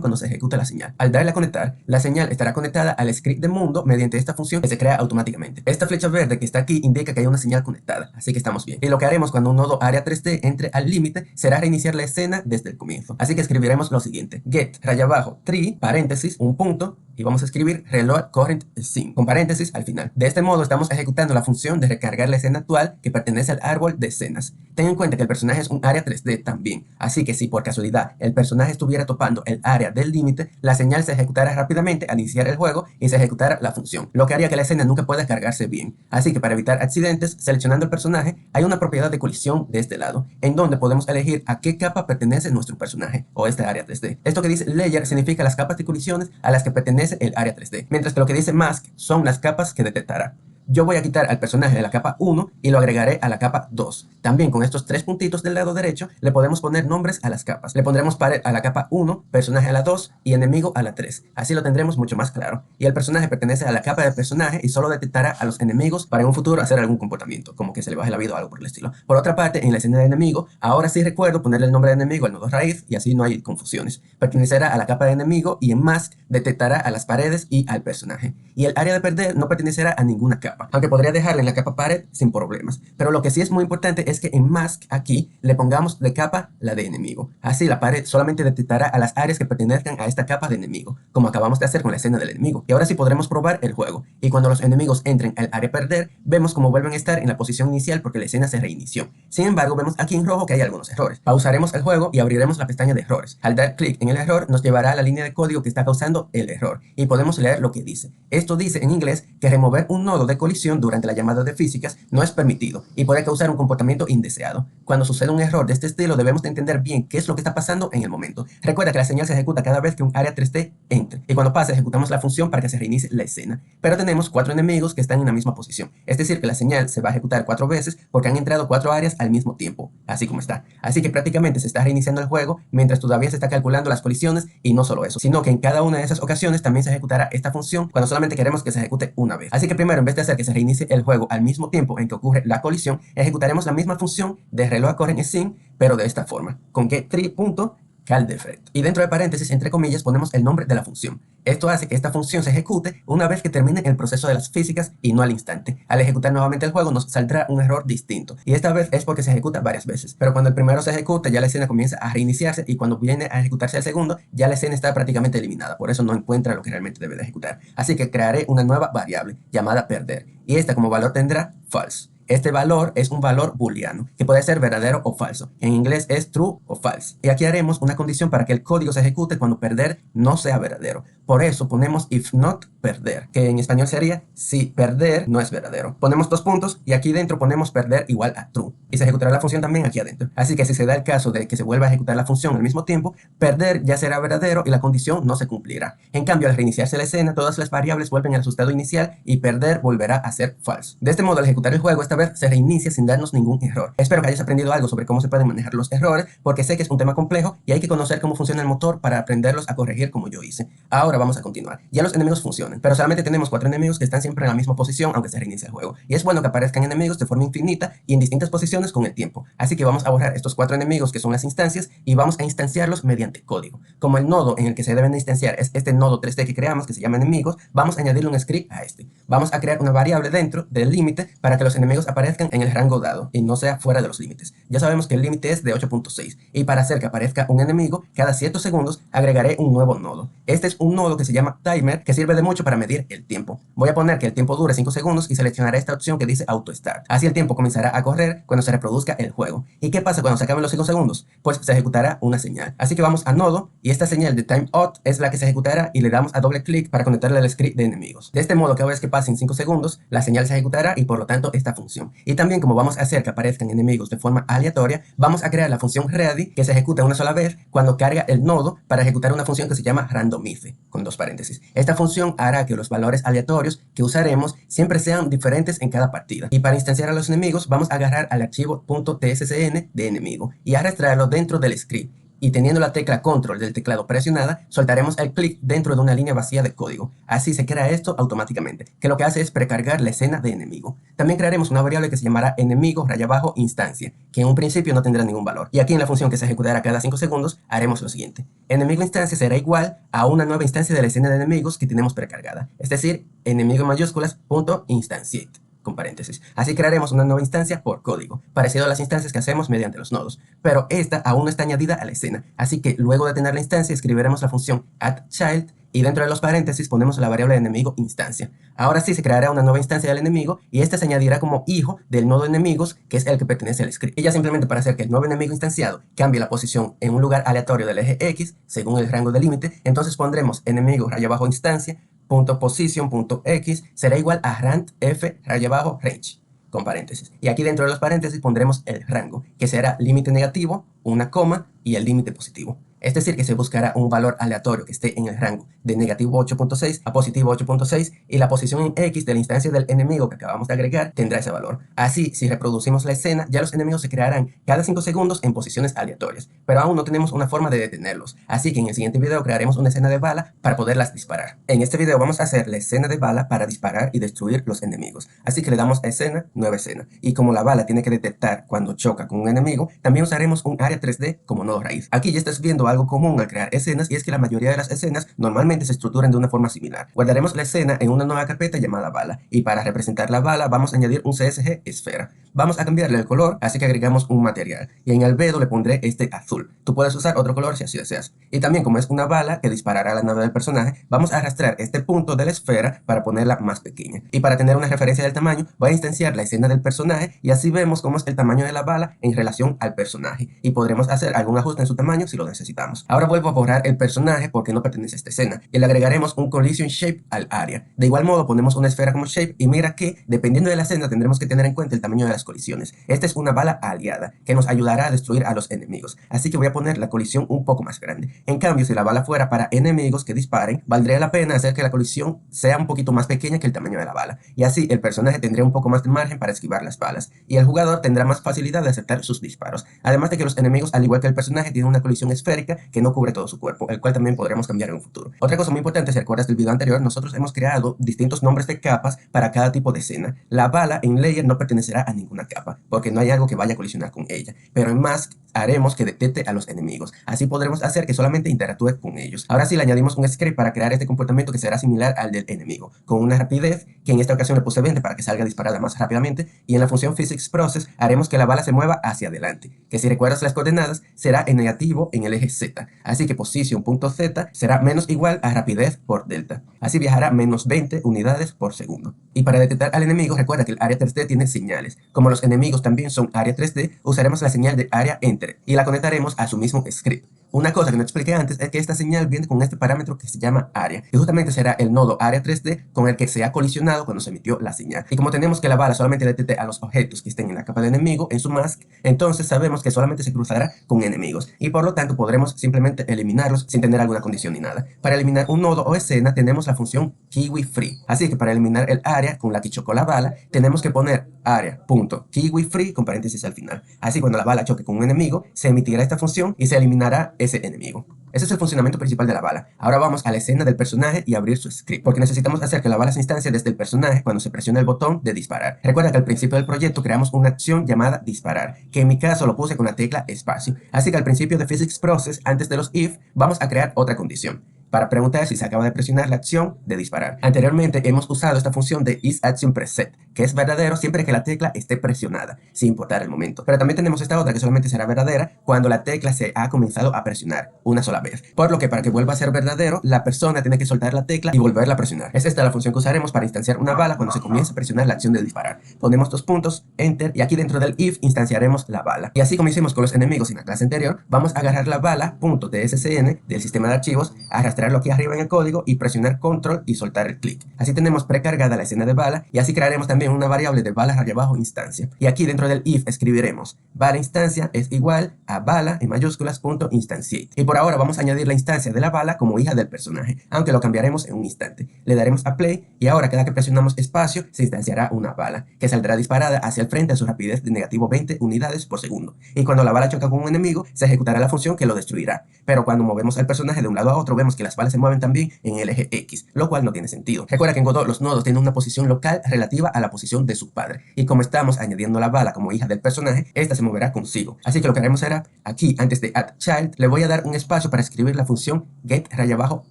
cuando se ejecuta la señal. Al darle a conectar, la señal estará conectada al script de mundo mediante esta función que se crea automáticamente. Esta flecha verde que está aquí indica que hay una señal conectada, así que estamos bien. Y lo que haremos cuando un nodo área 3D entre al límite será reiniciar la escena desde el comienzo. Así que escribiremos lo siguiente: get raya abajo tree paréntesis un punto y vamos a escribir reload current scene con paréntesis al final. De este modo estamos ejecutando la función de recargar la escena actual que pertenece al árbol de escenas. Ten en cuenta que el personaje es un área 3D también, así que si por casualidad el personaje estuviera topando el área del límite, la señal se ejecutará rápidamente al iniciar el juego y se ejecutará la función, lo que haría que la escena nunca pueda cargarse bien. Así que para evitar accidentes, seleccionando el personaje, hay una propiedad de colisión de este lado, en donde podemos elegir a qué capa pertenece nuestro personaje o esta área 3D. Esto que dice Layer significa las capas de colisiones a las que pertenece el área 3D, mientras que lo que dice Mask son las capas que detectará. Yo voy a quitar al personaje de la capa 1 y lo agregaré a la capa 2. También con estos tres puntitos del lado derecho le podemos poner nombres a las capas. Le pondremos pared a la capa 1, personaje a la 2 y enemigo a la 3. Así lo tendremos mucho más claro. Y el personaje pertenece a la capa del personaje y solo detectará a los enemigos para en un futuro hacer algún comportamiento, como que se le baje la vida o algo por el estilo. Por otra parte, en la escena de enemigo, ahora sí recuerdo ponerle el nombre de enemigo al nodo raíz y así no hay confusiones. Pertenecerá a la capa de enemigo y en Mask detectará a las paredes y al personaje. Y el área de perder no pertenecerá a ninguna capa, aunque podría dejarla en la capa pared sin problemas. Pero lo que sí es muy importante es que en Mask aquí le pongamos de capa la de enemigo. Así la pared solamente detectará a las áreas que pertenezcan a esta capa de enemigo, como acabamos de hacer con la escena del enemigo. Y ahora sí podremos probar el juego. Y cuando los enemigos entren al área perder, vemos como vuelven a estar en la posición inicial porque la escena se reinició. Sin embargo, vemos aquí en rojo que hay algunos errores. Pausaremos el juego y abriremos la pestaña de errores. Al dar clic en el error, nos llevará a la línea de código que está causando el error. Y podemos leer lo que dice. Esto dice en inglés que remover un nodo de colisión durante la llamada de físicas no es permitido y puede causar un comportamiento indeseado. Cuando sucede un error de este estilo debemos de entender bien qué es lo que está pasando en el momento. Recuerda que la señal se ejecuta cada vez que un área 3D entre y cuando pase ejecutamos la función para que se reinicie la escena. Pero tenemos 4 enemigos que están en la misma posición, es decir que la señal se va a ejecutar 4 veces porque han entrado 4 áreas al mismo tiempo, así como está. Así que prácticamente se está reiniciando el juego mientras todavía se está calculando las colisiones y no solo eso, sino que en cada una de esas ocasiones también se ejecutará esta función cuando solamente queremos que se ejecute una vez. Así que primero, en vez de hacer que se reinicie el juego al mismo tiempo en que ocurre la colisión, ejecutaremos la misma función de reload current scene, pero de esta forma, con get3.callDefect. Y dentro de paréntesis, entre comillas, ponemos el nombre de la función. Esto hace que esta función se ejecute una vez que termine el proceso de las físicas y no al instante. Al ejecutar nuevamente el juego nos saldrá un error distinto. Y esta vez es porque se ejecuta varias veces. Pero cuando el primero se ejecuta, ya la escena comienza a reiniciarse y cuando viene a ejecutarse el segundo, ya la escena está prácticamente eliminada. Por eso no encuentra lo que realmente debe de ejecutar. Así que crearé una nueva variable llamada perder. Y esta como valor tendrá false. Este valor es un valor booleano, que puede ser verdadero o falso. En inglés es true o false. Y aquí haremos una condición para que el código se ejecute cuando perder no sea verdadero. Por eso ponemos if not perder, que en español sería si perder no es verdadero. Ponemos 2 puntos y aquí dentro ponemos perder igual a true. Y se ejecutará la función también aquí adentro. Así que si se da el caso de que se vuelva a ejecutar la función al mismo tiempo, perder ya será verdadero y la condición no se cumplirá. En cambio, al reiniciarse la escena, todas las variables vuelven al su estado inicial y perder volverá a ser falso. De este modo, al ejecutar el juego, esta vez se reinicia sin darnos ningún error. Espero que hayas aprendido algo sobre cómo se pueden manejar los errores, porque sé que es un tema complejo y hay que conocer cómo funciona el motor para aprenderlos a corregir como yo hice. Ahora vamos a continuar. Ya los enemigos funcionan, pero solamente tenemos 4 enemigos que están siempre en la misma posición aunque se reinicie el juego. Y es bueno que aparezcan enemigos de forma infinita y en distintas posiciones con el tiempo. Así que vamos a borrar estos 4 enemigos que son las instancias y vamos a instanciarlos mediante código. Como el nodo en el que se deben de instanciar es este nodo 3D que creamos que se llama enemigos, vamos a añadirle un script a este. Vamos a crear una variable dentro del límite para que los enemigos aparezcan en el rango dado y no sea fuera de los límites. Ya sabemos que el límite es de 8.6 y para hacer que aparezca un enemigo, cada ciertos segundos agregaré un nuevo nodo. Este es un nodo que se llama timer que sirve de mucho para medir el tiempo. Voy a poner que el tiempo dure 5 segundos y seleccionaré esta opción que dice auto start. Así el tiempo comenzará a correr cuando se reproduzca el juego. ¿Y qué pasa cuando se acaben los 5 segundos? Pues se ejecutará una señal. Así que vamos a nodo y esta señal de timeout es la que se ejecutará y le damos a doble clic para conectarle al script de enemigos. De este modo, cada vez que pasen 5 segundos, la señal se ejecutará y por lo tanto esta función. Y también como vamos a hacer que aparezcan enemigos de forma aleatoria, vamos a crear la función ready que se ejecuta una sola vez cuando carga el nodo para ejecutar una función que se llama randomize, con 2 paréntesis. Esta función hará que los valores aleatorios que usaremos siempre sean diferentes en cada partida. Y para instanciar a los enemigos vamos a agarrar al archivo .tscn de enemigo y arrastrarlo dentro del script. Y teniendo la tecla control del teclado presionada, soltaremos el clic dentro de una línea vacía de código. Así se crea esto automáticamente, que lo que hace es precargar la escena de enemigo. También crearemos una variable que se llamará enemigo instancia, que en un principio no tendrá ningún valor. Y aquí en la función que se ejecutará cada 5 segundos, haremos lo siguiente. Enemigo instancia será igual a una nueva instancia de la escena de enemigos que tenemos precargada. Es decir, enemigo en mayúsculas .instantiate. con paréntesis. Así crearemos una nueva instancia por código, parecido a las instancias que hacemos mediante los nodos, pero esta aún no está añadida a la escena, así que luego de tener la instancia escribiremos la función addChild y dentro de los paréntesis ponemos la variable enemigo instancia. Ahora sí se creará una nueva instancia del enemigo y esta se añadirá como hijo del nodo enemigos, que es el que pertenece al script. Y ya simplemente para hacer que el nuevo enemigo instanciado cambie la posición en un lugar aleatorio del eje X según el rango de límite, entonces pondremos enemigo raya abajo instancia .position.x será igual a rand f raya abajo range con paréntesis. Y aquí dentro de los paréntesis pondremos el rango, que será límite negativo, una coma y el límite positivo. Es decir, que se buscará un valor aleatorio que esté en el rango de negativo 8.6 a positivo 8.6 y la posición en X de la instancia del enemigo que acabamos de agregar tendrá ese valor. Así, si reproducimos la escena, ya los enemigos se crearán cada 5 segundos en posiciones aleatorias, pero aún no tenemos una forma de detenerlos. Así que en el siguiente video crearemos una escena de bala para poderlas disparar. En este video vamos a hacer la escena de bala para disparar y destruir los enemigos. Así que le damos a escena, nueva escena. Y como la bala tiene que detectar cuando choca con un enemigo, también usaremos un área 3D como nodo raíz. Aquí ya estás viendo algo común al crear escenas y es que la mayoría de las escenas normalmente se estructuran de una forma similar. Guardaremos la escena en una nueva carpeta llamada bala y para representar la bala vamos a añadir un CSG esfera. Vamos a cambiarle el color, así que agregamos un material y en el albedo le pondré este azul. Tú puedes usar otro color si así deseas. Y también como es una bala que disparará a la nave del personaje, vamos a arrastrar este punto de la esfera para ponerla más pequeña. Y para tener una referencia del tamaño, voy a instanciar la escena del personaje y así vemos cómo es el tamaño de la bala en relación al personaje y podremos hacer algún ajuste en su tamaño si lo necesitamos. Ahora vuelvo a borrar el personaje porque no pertenece a esta escena y le agregaremos un collision shape al área. De igual modo ponemos una esfera como shape y mira que dependiendo de la escena tendremos que tener en cuenta el tamaño de las colisiones. Esta es una bala aliada que nos ayudará a destruir a los enemigos, así que voy a poner la colisión un poco más grande. En cambio, si la bala fuera para enemigos que disparen, valdría la pena hacer que la colisión sea un poquito más pequeña que el tamaño de la bala y así el personaje tendría un poco más de margen para esquivar las balas y el jugador tendrá más facilidad de aceptar sus disparos. Además de que los enemigos, al igual que el personaje, tienen una colisión esférica que no cubre todo su cuerpo, el cual también podremos cambiar en un futuro. Otra cosa muy importante, si recuerdas del video anterior, nosotros hemos creado distintos nombres de capas para cada tipo de escena. La bala en Layer no pertenecerá a ninguna capa, porque no hay algo que vaya a colisionar con ella, pero en Mask haremos que detecte a los enemigos. Así podremos hacer que solamente interactúe con ellos. Ahora sí le añadimos un script para crear este comportamiento que será similar al del enemigo, con una rapidez que en esta ocasión le puse 20 para que salga disparada más rápidamente y en la función physicsProcess haremos que la bala se mueva hacia adelante, que si recuerdas las coordenadas será en negativo en el eje Z. Así que position.z será menos igual a rapidez por delta. Así viajará menos 20 unidades por segundo. Y para detectar al enemigo recuerda que el área 3D tiene señales. Como los enemigos también son área 3D, usaremos la señal de área enter y la conectaremos a su mismo script. Una cosa que no expliqué antes es que esta señal viene con este parámetro que se llama área, y justamente será el nodo área 3D con el que se ha colisionado cuando se emitió la señal. Y como tenemos que la bala solamente detecte a los objetos que estén en la capa de enemigo, en su mask, entonces sabemos que solamente se cruzará con enemigos, y por lo tanto podremos simplemente eliminarlos sin tener alguna condición ni nada. Para eliminar un nodo o escena tenemos la función KiwiFree, así que para eliminar el área con la que chocó la bala, tenemos que poner área.KiwiFree con paréntesis al final. Así cuando la bala choque con un enemigo, se emitirá esta función y se eliminará ese enemigo. Ese es el funcionamiento principal de la bala. Ahora vamos a la escena del personaje y abrir su script, porque necesitamos hacer que la bala se instancie desde el personaje cuando se presiona el botón de disparar. Recuerda que al principio del proyecto creamos una acción llamada disparar, que en mi caso lo puse con la tecla espacio. Así que al principio de physicsProcess, antes de los if, vamos a crear otra condición para preguntar si se acaba de presionar la acción de disparar. Anteriormente hemos usado esta función de isActionPreset, que es verdadero siempre que la tecla esté presionada, sin importar el momento. Pero también tenemos esta otra que solamente será verdadera cuando la tecla se ha comenzado a presionar una sola vez. Por lo que para que vuelva a ser verdadero, la persona tiene que soltar la tecla y volverla a presionar. Es esta la función que usaremos para instanciar una bala cuando se comience a presionar la acción de disparar. Ponemos dos puntos, enter, y aquí dentro del if instanciaremos la bala. Y así como hicimos con los enemigos en la clase anterior, vamos a agarrar la bala .tscn del sistema de archivos, arrastrarlo aquí arriba en el código y presionar control y soltar el clic. Así tenemos precargada la escena de bala y así crearemos también una variable de bala raya abajo instancia. Y aquí dentro del if escribiremos bala instancia es igual a bala en mayúsculas .instantiate. Y por ahora vamos a añadir la instancia de la bala como hija del personaje, aunque lo cambiaremos en un instante. Le daremos a play y ahora cada que presionamos espacio se instanciará una bala que saldrá disparada hacia el frente a su rapidez de negativo 20 unidades por segundo. Y cuando la bala choca con un enemigo se ejecutará la función que lo destruirá. Pero cuando movemos al personaje de un lado a otro vemos que las balas se mueven también en el eje X, lo cual no tiene sentido. Recuerda que en Godot los nodos tienen una posición local relativa a la posición de su padre, y como estamos añadiendo la bala como hija del personaje, esta se moverá consigo. Así que lo que haremos será, aquí antes de addChild, le voy a dar un espacio para escribir la función get raya abajo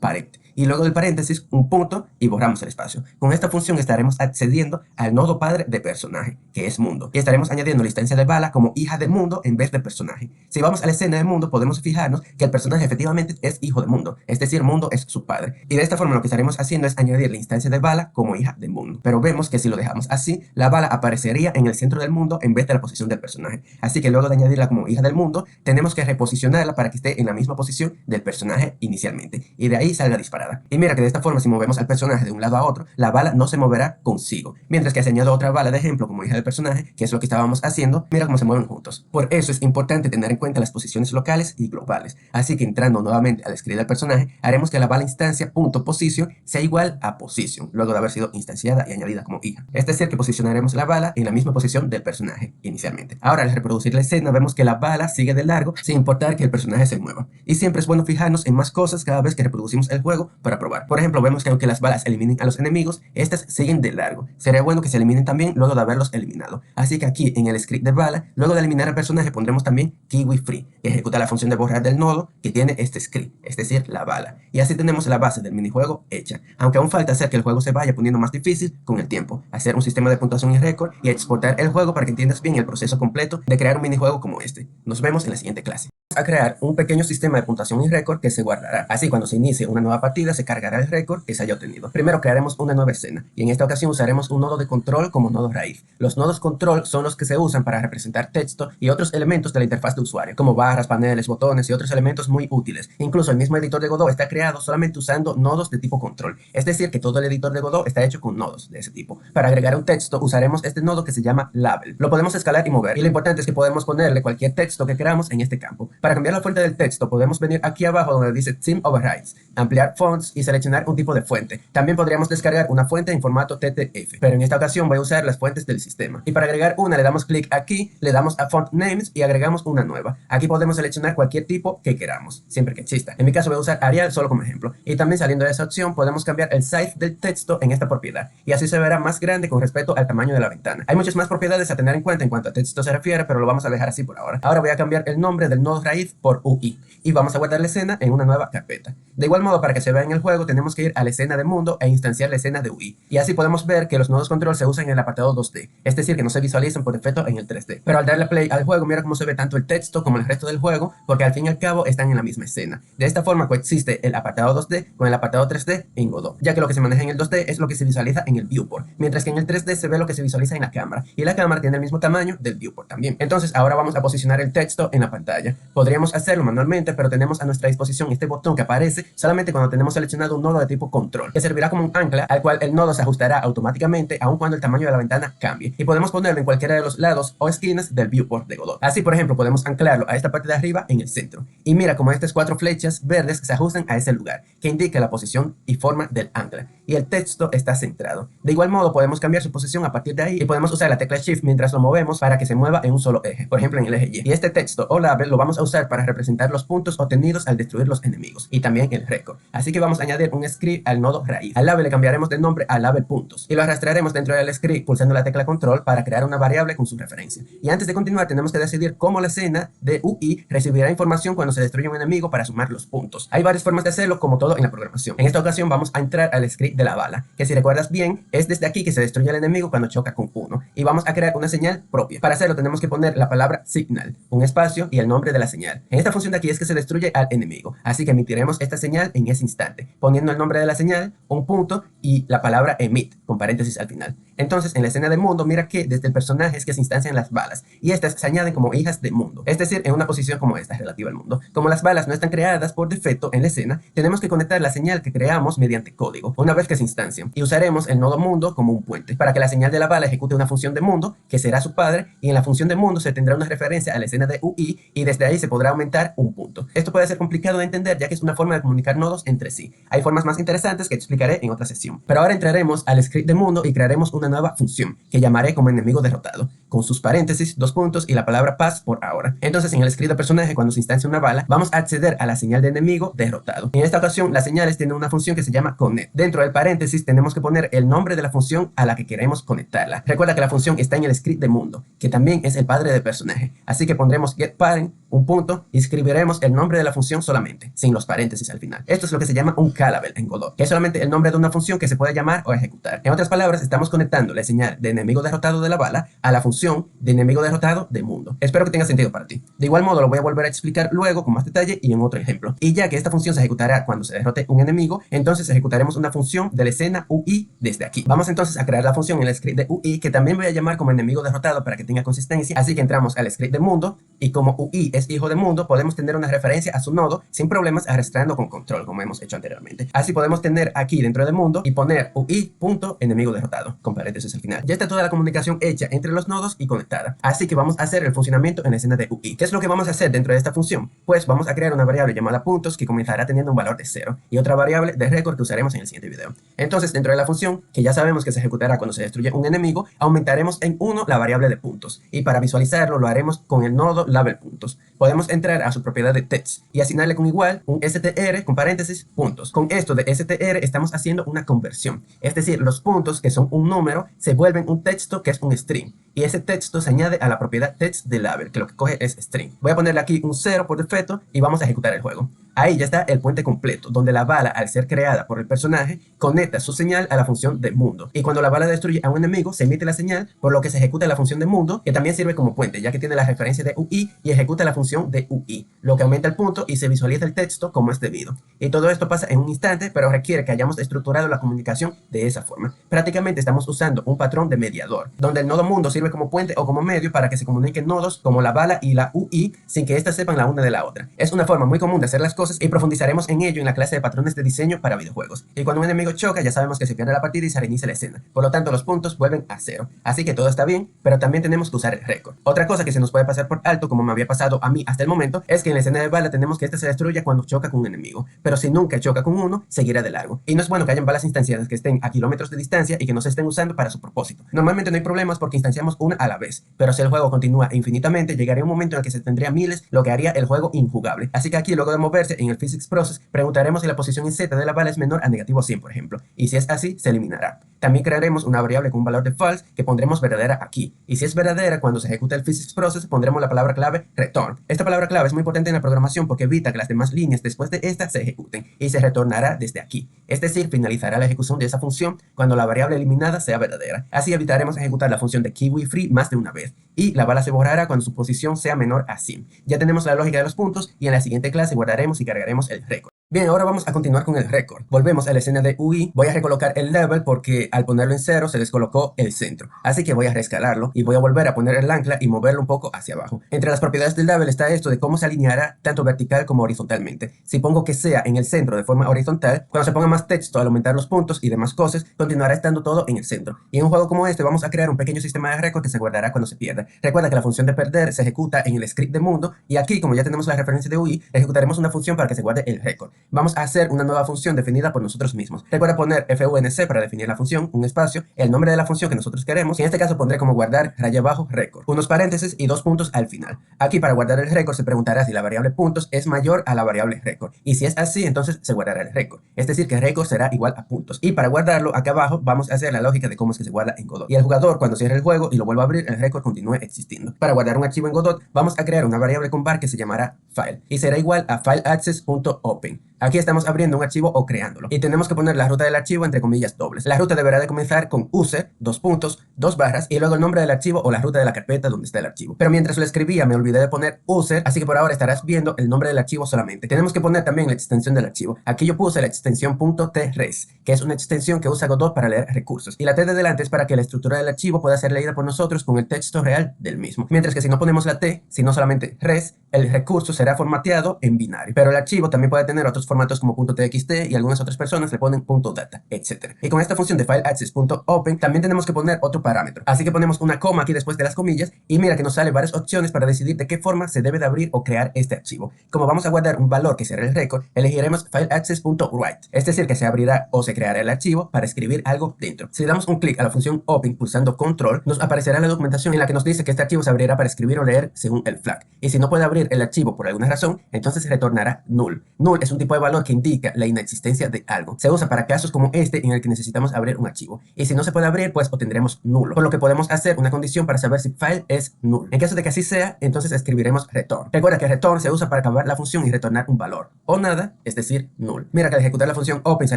parent, y luego del paréntesis un punto y borramos el espacio. Con esta función estaremos accediendo al nodo padre de personaje, que es mundo, y estaremos añadiendo la instancia de bala como hija de mundo en vez de personaje. Si vamos a la escena de mundo, podemos fijarnos que el personaje efectivamente es hijo de mundo, es decir, mundo es su padre. Y de esta forma lo que estaremos haciendo es añadir la instancia de bala como hija de mundo. Pero vemos que si lo dejamos así, la bala aparecería en el centro del mundo en vez de la posición del personaje. Así que luego de añadirla como hija del mundo, tenemos que reposicionarla para que esté en la misma posición del personaje inicialmente, y de ahí salga disparada. Y mira que de esta forma, si movemos al personaje de un lado a otro, la bala no se moverá consigo. Mientras que si añado otra bala de ejemplo como hija del personaje, que es lo que estábamos haciendo, mira cómo se mueven juntos. Por eso es importante tener en cuenta las posiciones locales y globales. Así que entrando nuevamente al script del personaje, haremos que la bala instancia .position sea igual a position, luego de haber sido instanciada y añadida como hija. Es decir, que posicionaremos la bala en la misma posición del personaje inicialmente. Ahora, al reproducir la escena, vemos que la bala sigue de largo sin importar que el personaje se mueva. Y siempre es bueno fijarnos en más cosas cada vez que reproducimos el juego para probar. Por ejemplo, vemos que aunque las balas eliminen a los enemigos, estas siguen de largo. Sería bueno que se eliminen también luego de haberlos eliminado. Así que aquí en el script de bala, luego de eliminar al personaje pondremos también kiwi free, que ejecuta la función de borrar del nodo que tiene este script, es decir, la bala. Y así tenemos la base del minijuego hecha, aunque aún falta hacer que el juego se vaya poniendo más difícil con el tiempo, hacer un sistema de puntuación y récord y exportar el juego para que entiendas bien el proceso completo de crear un minijuego como este. Nos vemos en la siguiente clase. A crear un pequeño sistema de puntuación y récord que se guardará. Así, cuando se inicie una nueva partida, se cargará el récord que se haya obtenido. Primero crearemos una nueva escena, y en esta ocasión usaremos un nodo de control como nodo raíz. Los nodos control son los que se usan para representar texto y otros elementos de la interfaz de usuario, como barras, paneles, botones y otros elementos muy útiles. Incluso el mismo editor de Godot está creado solamente usando nodos de tipo control. Es decir, que todo el editor de Godot está hecho con nodos de ese tipo. Para agregar un texto, usaremos este nodo que se llama label. Lo podemos escalar y mover, y lo importante es que podemos ponerle cualquier texto que queramos en este campo. Para cambiar la fuente del texto, podemos venir aquí abajo donde dice Theme Overrides, ampliar fonts y seleccionar un tipo de fuente. También podríamos descargar una fuente en formato TTF, pero en esta ocasión voy a usar las fuentes del sistema. Y para agregar una, le damos clic aquí, le damos a Font Names y agregamos una nueva. Aquí podemos seleccionar cualquier tipo que queramos, siempre que exista. En mi caso voy a usar Arial solo como ejemplo. Y también saliendo de esa opción, podemos cambiar el size del texto en esta propiedad, y así se verá más grande con respecto al tamaño de la ventana. Hay muchas más propiedades a tener en cuenta en cuanto a texto se refiere, pero lo vamos a dejar así por ahora. Ahora voy a cambiar el nombre del nodo raíz por UI, y vamos a guardar la escena en una nueva carpeta. De igual modo, para que se vea en el juego, tenemos que ir a la escena de mundo e instanciar la escena de UI. Y así podemos ver que los nodos control se usan en el apartado 2D, es decir, que no se visualizan por defecto en el 3D. Pero al darle play al juego, mira cómo se ve tanto el texto como el resto del juego, porque al fin y al cabo están en la misma escena. De esta forma coexiste el apartado 2D con el apartado 3D en Godot, ya que lo que se maneja en el 2D es lo que se visualiza en el viewport, mientras que en el 3D se ve lo que se visualiza en la cámara, y la cámara tiene el mismo tamaño del viewport también. Entonces ahora vamos a posicionar el texto en la pantalla. Podríamos hacerlo manualmente, pero tenemos a nuestra disposición este botón que aparece solamente cuando tenemos seleccionado un nodo de tipo control, que servirá como un ancla al cual el nodo se ajustará automáticamente aun cuando el tamaño de la ventana cambie, y podemos ponerlo en cualquiera de los lados o esquinas del viewport de Godot. Así, por ejemplo, podemos anclarlo a esta parte de arriba en el centro, y mira como estas 4 flechas verdes se ajustan a ese lugar, que indica la posición y forma del ancla, y el texto está centrado. De igual modo, podemos cambiar su posición a partir de ahí, y podemos usar la tecla Shift mientras lo movemos para que se mueva en un solo eje, por ejemplo en el eje Y. Y este texto o label lo vamos a usar para representar los puntos obtenidos al destruir los enemigos, y también el récord. Así que vamos a añadir un script al nodo raíz. Al label le cambiaremos de nombre a label puntos, y lo arrastraremos dentro del script pulsando la tecla control para crear una variable con su referencia. Y antes de continuar, tenemos que decidir cómo la escena de UI recibirá información cuando se destruye un enemigo para sumar los puntos. Hay varias formas de hacerlo, como todo en la programación. En esta ocasión vamos a entrar al script de la bala, que si recuerdas bien, es desde aquí que se destruye el enemigo cuando choca con uno, y vamos a crear una señal propia. Para hacerlo tenemos que poner la palabra signal, un espacio y el nombre de la señal. En esta función de aquí es que se destruye al enemigo, así que emitiremos esta señal en ese instante, poniendo el nombre de la señal, un punto y la palabra emit, con paréntesis al final. Entonces, en la escena de mundo, mira que desde el personaje es que se instancian las balas, y estas se añaden como hijas de mundo, es decir, en una posición como esta, relativa al mundo. Como las balas no están creadas por defecto en la escena, tenemos que conectar la señal que creamos mediante código, una vez que se instancian, y usaremos el nodo mundo como un puente, para que la señal de la bala ejecute una función de mundo, que será su padre, y en la función de mundo se tendrá una referencia a la escena de UI, y desde ahí se podrá aumentar un punto. Esto puede ser complicado de entender, ya que es una forma de comunicar nodos entre sí. Hay formas más interesantes que explicaré en otra sesión. Pero ahora entraremos al script de mundo y crearemos una nueva función, que llamaré como enemigo derrotado, con sus paréntesis, 2 puntos y la palabra pass por ahora. Entonces, en el script de personaje, cuando se instancia una bala, vamos a acceder a la señal de enemigo derrotado. En esta ocasión, las señales tienen una función que se llama connect. Dentro del paréntesis tenemos que poner el nombre de la función a la que queremos conectarla. Recuerda que la función está en el script de mundo, que también es el padre del personaje. Así que pondremos getParent, un punto, y escribiremos el nombre de la función solamente, sin los paréntesis al final. Esto es lo que se llama un callable en Godot, que es solamente el nombre de una función que se puede llamar o ejecutar. En otras palabras, estamos conectando la señal de enemigo derrotado de la bala a la función de enemigo derrotado de mundo. Espero que tenga sentido para ti. De igual modo, lo voy a volver a explicar luego con más detalle y en otro ejemplo. Y ya que esta función se ejecutará cuando se derrote un enemigo, entonces ejecutaremos una función de la escena UI desde aquí. Vamos entonces a crear la función en el script de UI, que también voy a llamar como enemigo derrotado para que tenga consistencia. Así que entramos al script de mundo, y como UI es hijo de mundo, podemos tener una referencia a su nodo sin problemas arrastrando con control, como hemos hecho anteriormente. Así podemos tener aquí dentro de mundo y poner UI.enemigo derrotado, con paréntesis al final. Ya está toda la comunicación hecha entre los nodos y conectada. Así que vamos a hacer el funcionamiento en la escena de UI. ¿Qué es lo que vamos a hacer dentro de esta función? Pues vamos a crear una variable llamada puntos que comenzará teniendo un valor de 0 y otra variable de récord que usaremos en el siguiente video. Entonces, dentro de la función, que ya sabemos que se ejecutará cuando se destruye un enemigo, aumentaremos en 1 la variable de puntos, y para visualizarlo lo haremos con el nodo label puntos. Podemos entrar a su propiedad de text y asignarle con igual un str con paréntesis puntos. Con esto de str estamos haciendo una conversión, es decir, los puntos, que son un número, se vuelven un texto que es un string, y ese texto se añade a la propiedad text de label, que lo que coge es string. Voy a ponerle aquí un 0 por defecto y vamos a ejecutar el juego. Ahí ya está el puente completo, donde la bala, al ser creada por el personaje, conecta su señal a la función de mundo. Y cuando la bala destruye a un enemigo, se emite la señal, por lo que se ejecuta la función de mundo, que también sirve como puente, ya que tiene la referencia de UI y ejecuta la función de UI, lo que aumenta el punto y se visualiza el texto como es debido. Y todo esto pasa en un instante, pero requiere que hayamos estructurado la comunicación de esa forma. Prácticamente estamos usando un patrón de mediador, donde el nodo mundo sirve como puente o como medio para que se comuniquen nodos como la bala y la UI sin que éstas sepan la una de la otra. Es una forma muy común de hacer las cosas y profundizaremos en ello en la clase de patrones de diseño para videojuegos. Y cuando un enemigo choca, ya sabemos que se pierde la partida y se reinicia la escena. Por lo tanto, los puntos vuelven a 0. Así que todo está bien, pero también tenemos que usar el récord. Otra cosa que se nos puede pasar por alto, como me había pasado a mí hasta el momento, es que en la escena de bala tenemos que esta se destruya cuando choca con un enemigo. Pero si nunca choca con uno, seguirá de largo. Y no es bueno que hayan balas instanciadas que estén a kilómetros de distancia y que no se estén usando para su propósito. Normalmente no hay problemas porque instanciamos una a la vez, pero si el juego continúa infinitamente, llegaría un momento en el que se tendría miles, lo que haría el juego injugable. Así que aquí, luego de moverse en el physics process, preguntaremos si la posición en z de la bala es menor a negativo 100, por ejemplo, y si es así, se eliminará. También crearemos una variable con un valor de false que pondremos verdadera aquí, y si es verdadera, cuando se ejecuta el physics process, pondremos la palabra clave return. Esta palabra clave es muy potente en la programación porque evita que las demás líneas después de esta se ejecuten, y se retornará desde aquí, es decir, finalizará la ejecución de esa función cuando la variable eliminada sea verdadera. Así evitaremos ejecutar la función de kiwi free más de una vez, y la bala se borrará cuando su posición sea menor a 100. Ya tenemos la lógica de los puntos, y en la siguiente clase guardaremos y cargaremos el récord. Bien, ahora vamos a continuar con el récord. Volvemos a la escena de UI. Voy a recolocar el level porque al ponerlo en 0 se descolocó el centro. Así que voy a reescalarlo y voy a volver a poner el ancla y moverlo un poco hacia abajo. Entre las propiedades del level está esto de cómo se alineará tanto vertical como horizontalmente. Si pongo que sea en el centro de forma horizontal, cuando se ponga más texto al aumentar los puntos y demás cosas, continuará estando todo en el centro. Y en un juego como este vamos a crear un pequeño sistema de récord que se guardará cuando se pierda. Recuerda que la función de perder se ejecuta en el script de mundo, y aquí, como ya tenemos la referencia de UI, ejecutaremos una función para que se guarde el récord. Vamos a hacer una nueva función definida por nosotros mismos. Recuerda poner func para definir la función, un espacio, el nombre de la función que nosotros queremos, y en este caso pondré como guardar raya abajo récord, unos paréntesis y 2 puntos al final. Aquí, para guardar el récord, se preguntará si la variable puntos es mayor a la variable récord, y si es así, entonces se guardará el récord, es decir, que récord será igual a puntos. Y para guardarlo, acá abajo vamos a hacer la lógica de cómo es que se guarda en Godot, y el jugador, cuando cierre el juego y lo vuelva a abrir, el récord continúe existiendo. Para guardar un archivo en Godot, vamos a crear una variable con var que se llamará file, y será igual a fileaccess.open. Aquí estamos abriendo un archivo o creándolo, y tenemos que poner la ruta del archivo entre comillas dobles. La ruta deberá de comenzar con user, 2 puntos, 2 barras, y luego el nombre del archivo o la ruta de la carpeta donde está el archivo. Pero mientras lo escribía me olvidé de poner user, así que por ahora estarás viendo el nombre del archivo solamente. Tenemos que poner también la extensión del archivo. Aquí yo puse la extensión .tres, que es una extensión que usa Godot para leer recursos, y la T de delante es para que la estructura del archivo pueda ser leída por nosotros con el texto real del mismo. Mientras que si no ponemos la T, sino solamente res, el recurso será formateado en binario. Pero el archivo también puede tener otros formatos como .txt, y algunas otras personas le ponen .data, etc. Y con esta función de fileaccess.open también tenemos que poner otro parámetro. Así que ponemos una coma aquí después de las comillas, y mira que nos sale varias opciones para decidir de qué forma se debe de abrir o crear este archivo. Como vamos a guardar un valor que será el récord, elegiremos fileaccess.write, es decir, que se abrirá o se creará el archivo para escribir algo dentro. Si le damos un clic a la función open pulsando control, nos aparecerá la documentación en la que nos dice que este archivo se abrirá para escribir o leer según el flag. Y si no puede abrir el archivo por alguna razón, entonces retornará null. Null es un tipo de nuevo valor que indica la inexistencia de algo. Se usa para casos como este en el que necesitamos abrir un archivo. Y si no se puede abrir, pues obtendremos nulo. Por lo que podemos hacer una condición para saber si file es null. En caso de que así sea, entonces escribiremos return. Recuerda que return se usa para acabar la función y retornar un valor. O nada, es decir, null. Mira que al ejecutar la función open se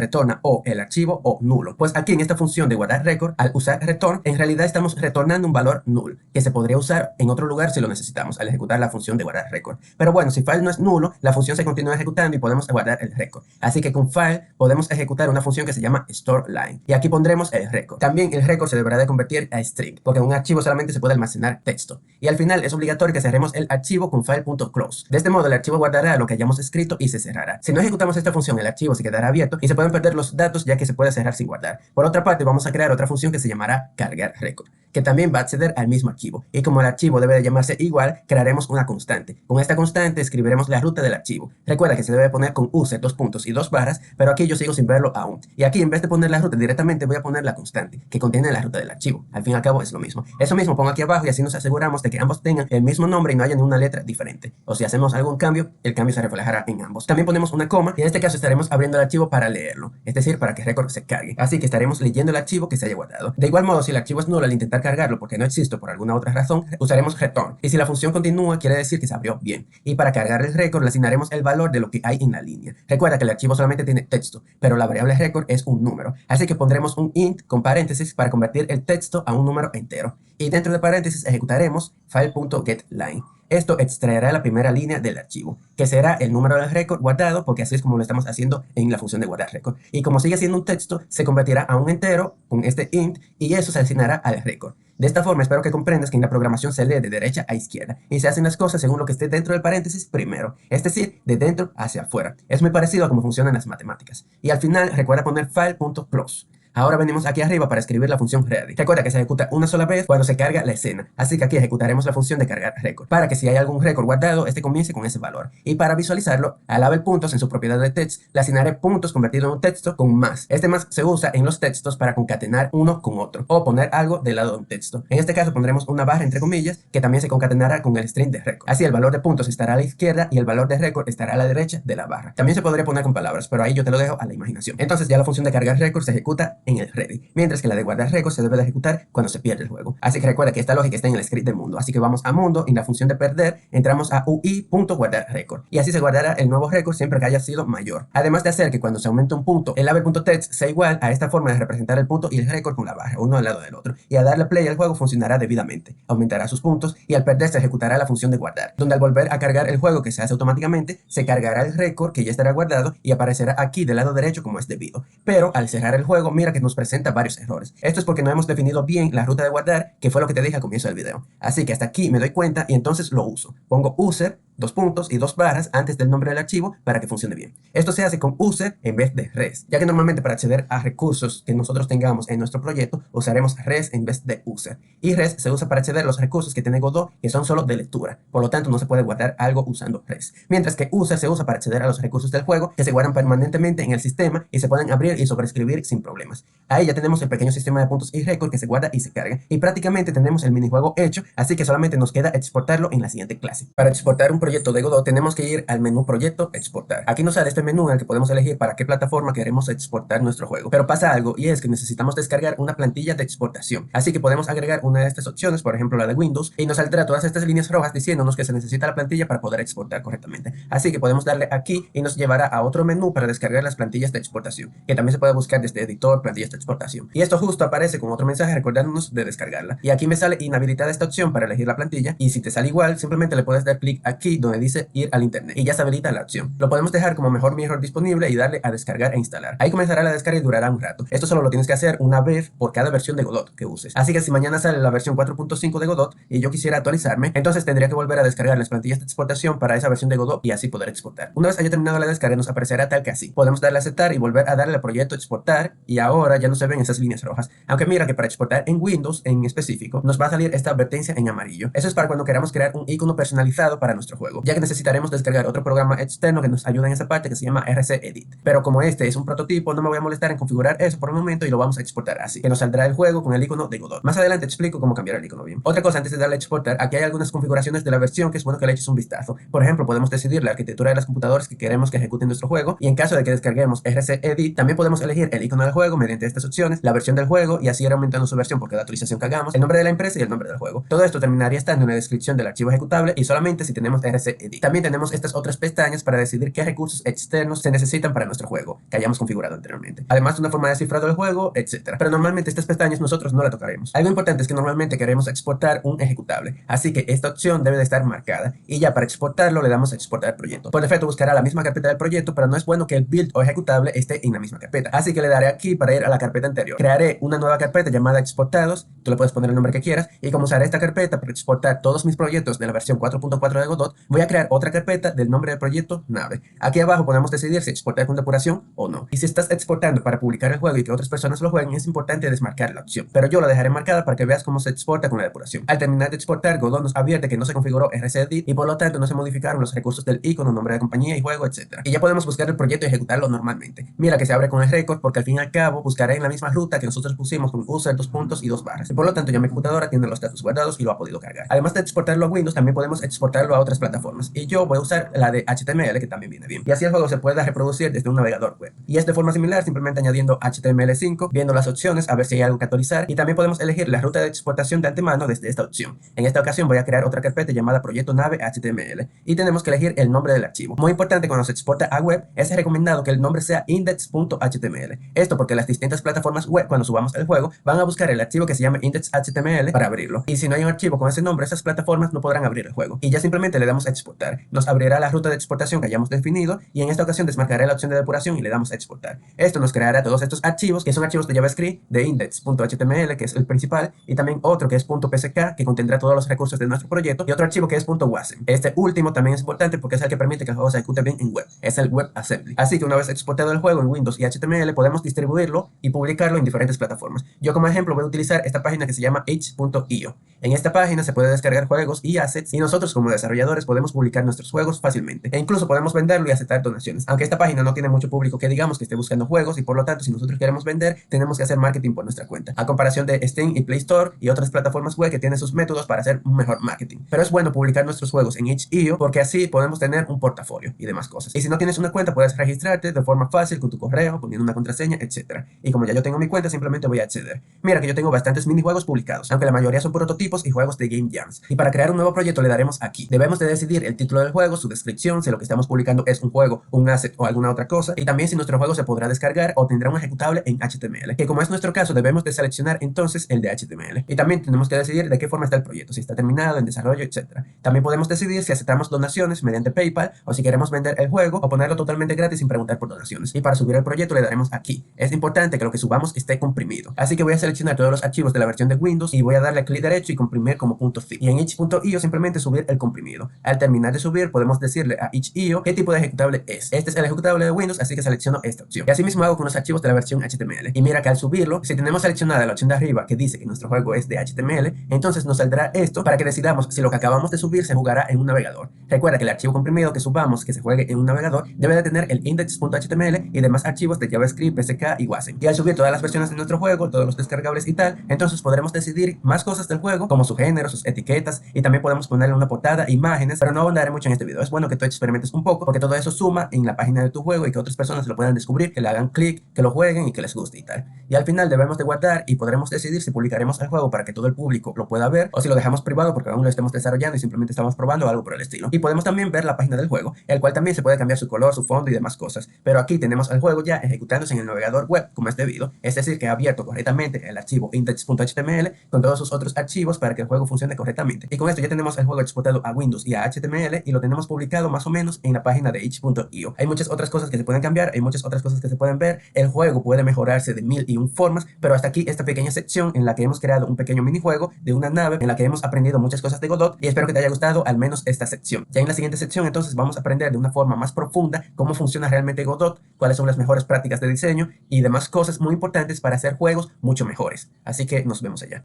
retorna o el archivo o nulo. Pues aquí en esta función de guardar récord, al usar return, en realidad estamos retornando un valor null, que se podría usar en otro lugar si lo necesitamos al ejecutar la función de guardar récord. Pero bueno, si file no es nulo, la función se continúa ejecutando y podemos guardar el récord. Así que con file podemos ejecutar una función que se llama storeLine. Y aquí pondremos el récord. También el récord se deberá de convertir a string, porque en un archivo solamente se puede almacenar texto. Y al final es obligatorio que cerremos el archivo con file.close. De este modo el archivo guardará lo que hayamos escrito y se cerrará. Si no ejecutamos esta función, el archivo se quedará abierto y se pueden perder los datos ya que se puede cerrar sin guardar. Por otra parte, vamos a crear otra función que se llamará cargar récord, que también va a acceder al mismo archivo. Y como el archivo debe de llamarse igual, crearemos una constante. Con esta constante escribiremos la ruta del archivo. Recuerda que se debe poner con user, dos puntos y dos barras, pero aquí yo sigo sin verlo aún. Y aquí en vez de poner la ruta directamente voy a poner la constante, que contiene la ruta del archivo. Al fin y al cabo es lo mismo. Eso mismo pongo aquí abajo y así nos aseguramos de que ambos tengan el mismo nombre y no haya ninguna letra diferente. O si hacemos algún cambio, el cambio se reflejará en ambos. También ponemos una coma y en este caso estaremos abriendo el archivo para leerlo, es decir, para que el récord se cargue. Así que estaremos leyendo el archivo que se haya guardado. De igual modo, si el archivo es nulo al intentar cargarlo porque no existe por alguna otra razón, usaremos return. Y si la función continúa, quiere decir que se abrió bien. Y para cargar el récord le asignaremos el valor de lo que hay en la línea. Recuerda que el archivo solamente tiene texto, pero la variable récord es un número. Así que pondremos un int con paréntesis para convertir el texto a un número entero. Y dentro de paréntesis ejecutaremos file.getLine. Esto extraerá la primera línea del archivo, que será el número del récord guardado, porque así es como lo estamos haciendo en la función de guardar récord. Y como sigue siendo un texto, se convertirá a un entero con este int y eso se asignará al récord. De esta forma espero que comprendas que en la programación se lee de derecha a izquierda y se hacen las cosas según lo que esté dentro del paréntesis primero, es decir, de dentro hacia afuera. Es muy parecido a cómo funcionan las matemáticas. Y al final recuerda poner file.close. Ahora venimos aquí arriba para escribir la función ready. Recuerda que se ejecuta una sola vez cuando se carga la escena, así que aquí ejecutaremos la función de cargar récord, para que si hay algún récord guardado, este comience con ese valor. Y para visualizarlo, al label puntos en su propiedad de text, le asignaré puntos convertido en un texto con más. Este más se usa en los textos para concatenar uno con otro, o poner algo del lado de un texto. En este caso pondremos una barra entre comillas, que también se concatenará con el string de récord. Así el valor de puntos estará a la izquierda y el valor de récord estará a la derecha de la barra. También se podría poner con palabras, pero ahí yo te lo dejo a la imaginación. Entonces ya la función de cargar récord se ejecuta en el ready, mientras que la de guardar récord se debe de ejecutar cuando se pierde el juego. Así que recuerda que esta lógica está en el script de mundo. Así que vamos a mundo y en la función de perder entramos a ui.guardarRécord y así se guardará el nuevo récord siempre que haya sido mayor. Además de hacer que cuando se aumente un punto el label.text sea igual a esta forma de representar el punto y el récord con la barra, uno al lado del otro. Y al darle play al juego funcionará debidamente, aumentará sus puntos y al perder se ejecutará la función de guardar, donde al volver a cargar el juego que se hace automáticamente, se cargará el récord que ya estará guardado y aparecerá aquí del lado derecho como es debido. Pero al cerrar el juego mira que nos presenta varios errores. Esto es porque no hemos definido bien la ruta de guardar, que fue lo que te dije al comienzo del video. Así que hasta aquí me doy cuenta y entonces lo uso. Pongo user, dos puntos y dos barras antes del nombre del archivo para que funcione bien. Esto se hace con user en vez de res, ya que normalmente para acceder a recursos que nosotros tengamos en nuestro proyecto usaremos res en vez de user. Y res se usa para acceder a los recursos que tiene Godot que son solo de lectura. Por lo tanto no se puede guardar algo usando res. Mientras que user se usa para acceder a los recursos del juego que se guardan permanentemente en el sistema y se pueden abrir y sobreescribir sin problemas. Ahí ya tenemos el pequeño sistema de puntos y récord que se guarda y se carga. Y prácticamente tenemos el minijuego hecho, así que solamente nos queda exportarlo en la siguiente clase. Para exportar un proyecto de Godot tenemos que ir al menú proyecto exportar. Aquí nos sale este menú en el que podemos elegir para qué plataforma queremos exportar nuestro juego. Pero pasa algo y es que necesitamos descargar una plantilla de exportación. Así que podemos agregar una de estas opciones, por ejemplo la de Windows, y nos saldrá todas estas líneas rojas diciéndonos que se necesita la plantilla para poder exportar correctamente. Así que podemos darle aquí y nos llevará a otro menú para descargar las plantillas de exportación, que también se puede buscar desde editor, plantillas de exportación. Y esto justo aparece con otro mensaje recordándonos de descargarla. Y aquí me sale inhabilitada esta opción para elegir la plantilla, y si te sale igual, simplemente le puedes dar clic aquí donde dice ir al internet y ya se habilita la opción. Lo podemos dejar como mejor mirror disponible y darle a descargar e instalar. Ahí comenzará la descarga y durará un rato. Esto solo lo tienes que hacer una vez por cada versión de Godot que uses. Así que si mañana sale la versión 4.5 de Godot y yo quisiera actualizarme, entonces tendría que volver a descargar las plantillas de exportación para esa versión de Godot y así poder exportar. Una vez haya terminado la descarga nos aparecerá tal que así. Podemos darle a aceptar y volver a darle al proyecto exportar y ahora ya no se ven esas líneas rojas. Aunque mira que para exportar en Windows en específico nos va a salir esta advertencia en amarillo. Eso es para cuando queramos crear un icono personalizado para nuestro juego. juego, ya que necesitaremos descargar otro programa externo que nos ayude en esa parte que se llama RC Edit. Pero como este es un prototipo, no me voy a molestar en configurar eso por el momento y lo vamos a exportar así, que nos saldrá el juego con el icono de Godot. Más adelante explico cómo cambiar el icono bien. Otra cosa antes de darle a exportar, aquí hay algunas configuraciones de la versión que es bueno que le eches un vistazo. Por ejemplo, podemos decidir la arquitectura de las computadoras que queremos que ejecuten nuestro juego, y en caso de que descarguemos RC Edit, también podemos elegir el icono del juego mediante estas opciones, la versión del juego, y así ir aumentando su versión por cada actualización que hagamos, el nombre de la empresa y el nombre del juego. Todo esto terminaría estando en la descripción del archivo ejecutable y solamente si tenemos RC Edit. También tenemos estas otras pestañas para decidir qué recursos externos se necesitan para nuestro juego, que hayamos configurado anteriormente, además de una forma de cifrado del juego, etc. Pero normalmente estas pestañas nosotros no la tocaremos. Algo importante es que normalmente queremos exportar un ejecutable, así que esta opción debe de estar marcada, y ya para exportarlo le damos a exportar proyecto. Por defecto buscará la misma carpeta del proyecto, pero no es bueno que el build o ejecutable esté en la misma carpeta, así que le daré aquí para ir a la carpeta anterior. Crearé una nueva carpeta llamada exportados, tú le puedes poner el nombre que quieras, y como usaré esta carpeta para exportar todos mis proyectos de la versión 4.4 de Godot, voy a crear otra carpeta del nombre del proyecto nave. Aquí abajo podemos decidir si exportar con depuración o no, y si estás exportando para publicar el juego y que otras personas lo jueguen, es importante desmarcar la opción, pero yo la dejaré marcada para que veas cómo se exporta con la depuración. Al terminar de exportar, Godot nos advierte que no se configuró RC Edit y por lo tanto no se modificaron los recursos del icono, nombre de compañía y juego, etc. Y ya podemos buscar el proyecto y ejecutarlo normalmente. Mira que se abre con el record porque al fin y al cabo buscaré en la misma ruta que nosotros pusimos con user, 2 puntos y 2 barras. Y por lo tanto ya mi computadora tiene los datos guardados y lo ha podido cargar. Además de exportarlo a Windows, también podemos exportarlo a otras plataformas. Y yo voy a usar la de HTML, que también viene bien. Y así el juego se pueda reproducir desde un navegador web. Y es de forma similar, simplemente añadiendo HTML5, viendo las opciones a ver si hay algo que actualizar, y también podemos elegir la ruta de exportación de antemano desde esta opción. En esta ocasión voy a crear otra carpeta llamada proyecto nave HTML y tenemos que elegir el nombre del archivo. Muy importante, cuando se exporta a web es recomendado que el nombre sea index.html. Esto porque las distintas plataformas web, cuando subamos el juego, van a buscar el archivo que se llama index.html para abrirlo, y si no hay un archivo con ese nombre, esas plataformas no podrán abrir el juego. Y ya simplemente le damos a exportar, nos abrirá la ruta de exportación que hayamos definido, y en esta ocasión desmarcaré la opción de depuración y le damos a exportar. Esto nos creará todos estos archivos, que son archivos de JavaScript de index.html, que es el principal, y también otro que es .psk, que contendrá todos los recursos de nuestro proyecto, y otro archivo que es .wasm. Este último también es importante porque es el que permite que el juego se ejecute bien en web, es el WebAssembly. Así que una vez exportado el juego en Windows y HTML, podemos distribuirlo y publicarlo en diferentes plataformas. Yo como ejemplo voy a utilizar esta página que se llama itch.io. En esta página se puede descargar juegos y assets, y nosotros como desarrolladores podemos publicar nuestros juegos fácilmente, e incluso podemos venderlo y aceptar donaciones. Aunque esta página no tiene mucho público que digamos que esté buscando juegos, y por lo tanto si nosotros queremos vender, tenemos que hacer marketing por nuestra cuenta, a comparación de Steam y Play Store y otras plataformas web que tienen sus métodos para hacer un mejor marketing. Pero es bueno publicar nuestros juegos en itch.io porque así podemos tener un portafolio y demás cosas. Y si no tienes una cuenta, puedes registrarte de forma fácil con tu correo, poniendo una contraseña, etc. Y como ya yo tengo mi cuenta, simplemente voy a acceder. Mira que yo tengo bastantes minijuegos publicados, aunque la mayoría son prototipos y juegos de Game Jams. Y para crear un nuevo proyecto le daremos aquí. Debemos de decidir el título del juego, su descripción, si lo que estamos publicando es un juego, un asset o alguna otra cosa, y también si nuestro juego se podrá descargar o tendrá un ejecutable en HTML, que como es nuestro caso debemos de seleccionar entonces el de HTML. Y también tenemos que decidir de qué forma está el proyecto, si está terminado, en desarrollo, etc. También podemos decidir si aceptamos donaciones mediante PayPal o si queremos vender el juego o ponerlo totalmente gratis sin preguntar por donaciones. Y para subir el proyecto le daremos aquí. Es importante que lo que subamos esté comprimido. Así que voy a seleccionar todos los archivos de la versión de Windows y voy a darle clic derecho y comprimir como .zip. Y en itch.io simplemente subir el comprimido. Al terminar de subir podemos decirle a itch.io qué tipo de ejecutable es. Este es el ejecutable de Windows, así que selecciono esta opción. Y así mismo hago con los archivos de la versión HTML. Y mira que al subirlo, si tenemos seleccionada la opción de arriba que dice que nuestro juego es de HTML, entonces nos saldrá esto para que decidamos si lo que acabamos de subir se jugará en un navegador. Recuerda que el archivo comprimido que subamos que se juegue en un navegador debe de tener el index.html y demás archivos de JavaScript, PSK y WASM. Y al subir todas las versiones de nuestro juego, todos los descargables y tal, entonces podremos decidir más cosas del juego, como su género, sus etiquetas, y también podemos ponerle una portada, imágenes, pero no ahondaré mucho en este video. Es bueno que tú experimentes un poco, porque todo eso suma en la página de tu juego y que otras personas lo puedan descubrir, que le hagan clic, que lo jueguen y que les guste y tal. Y al final debemos de guardar y podremos decidir si publicaremos el juego para que todo el público lo pueda ver o si lo dejamos privado porque aún lo estemos desarrollando y simplemente estamos probando algo por el estilo. Y podemos también ver la página del juego, el cual también se puede cambiar su color, su fondo y demás cosas. Pero aquí tenemos el juego ya ejecutándose en el navegador web como es debido, es decir, que ha abierto correctamente el archivo index.html con todos sus otros archivos para que el juego funcione correctamente. Y con esto ya tenemos el juego exportado a Windows y a HTML y lo tenemos publicado más o menos en la página de itch.io. Hay muchas otras cosas que se pueden cambiar, hay muchas otras cosas que se pueden ver. El juego puede mejorarse de 1001 formas, pero hasta aquí esta pequeña sección en la que hemos creado un pequeño minijuego de una nave en la que hemos aprendido muchas cosas de Godot, y espero que te haya gustado al menos esta sección. Ya en la siguiente sección entonces vamos a aprender de una forma más profunda cómo funciona realmente Godot, cuáles son las mejores prácticas de diseño y demás cosas muy importantes para hacer juegos mucho mejores. Así que nos vemos allá.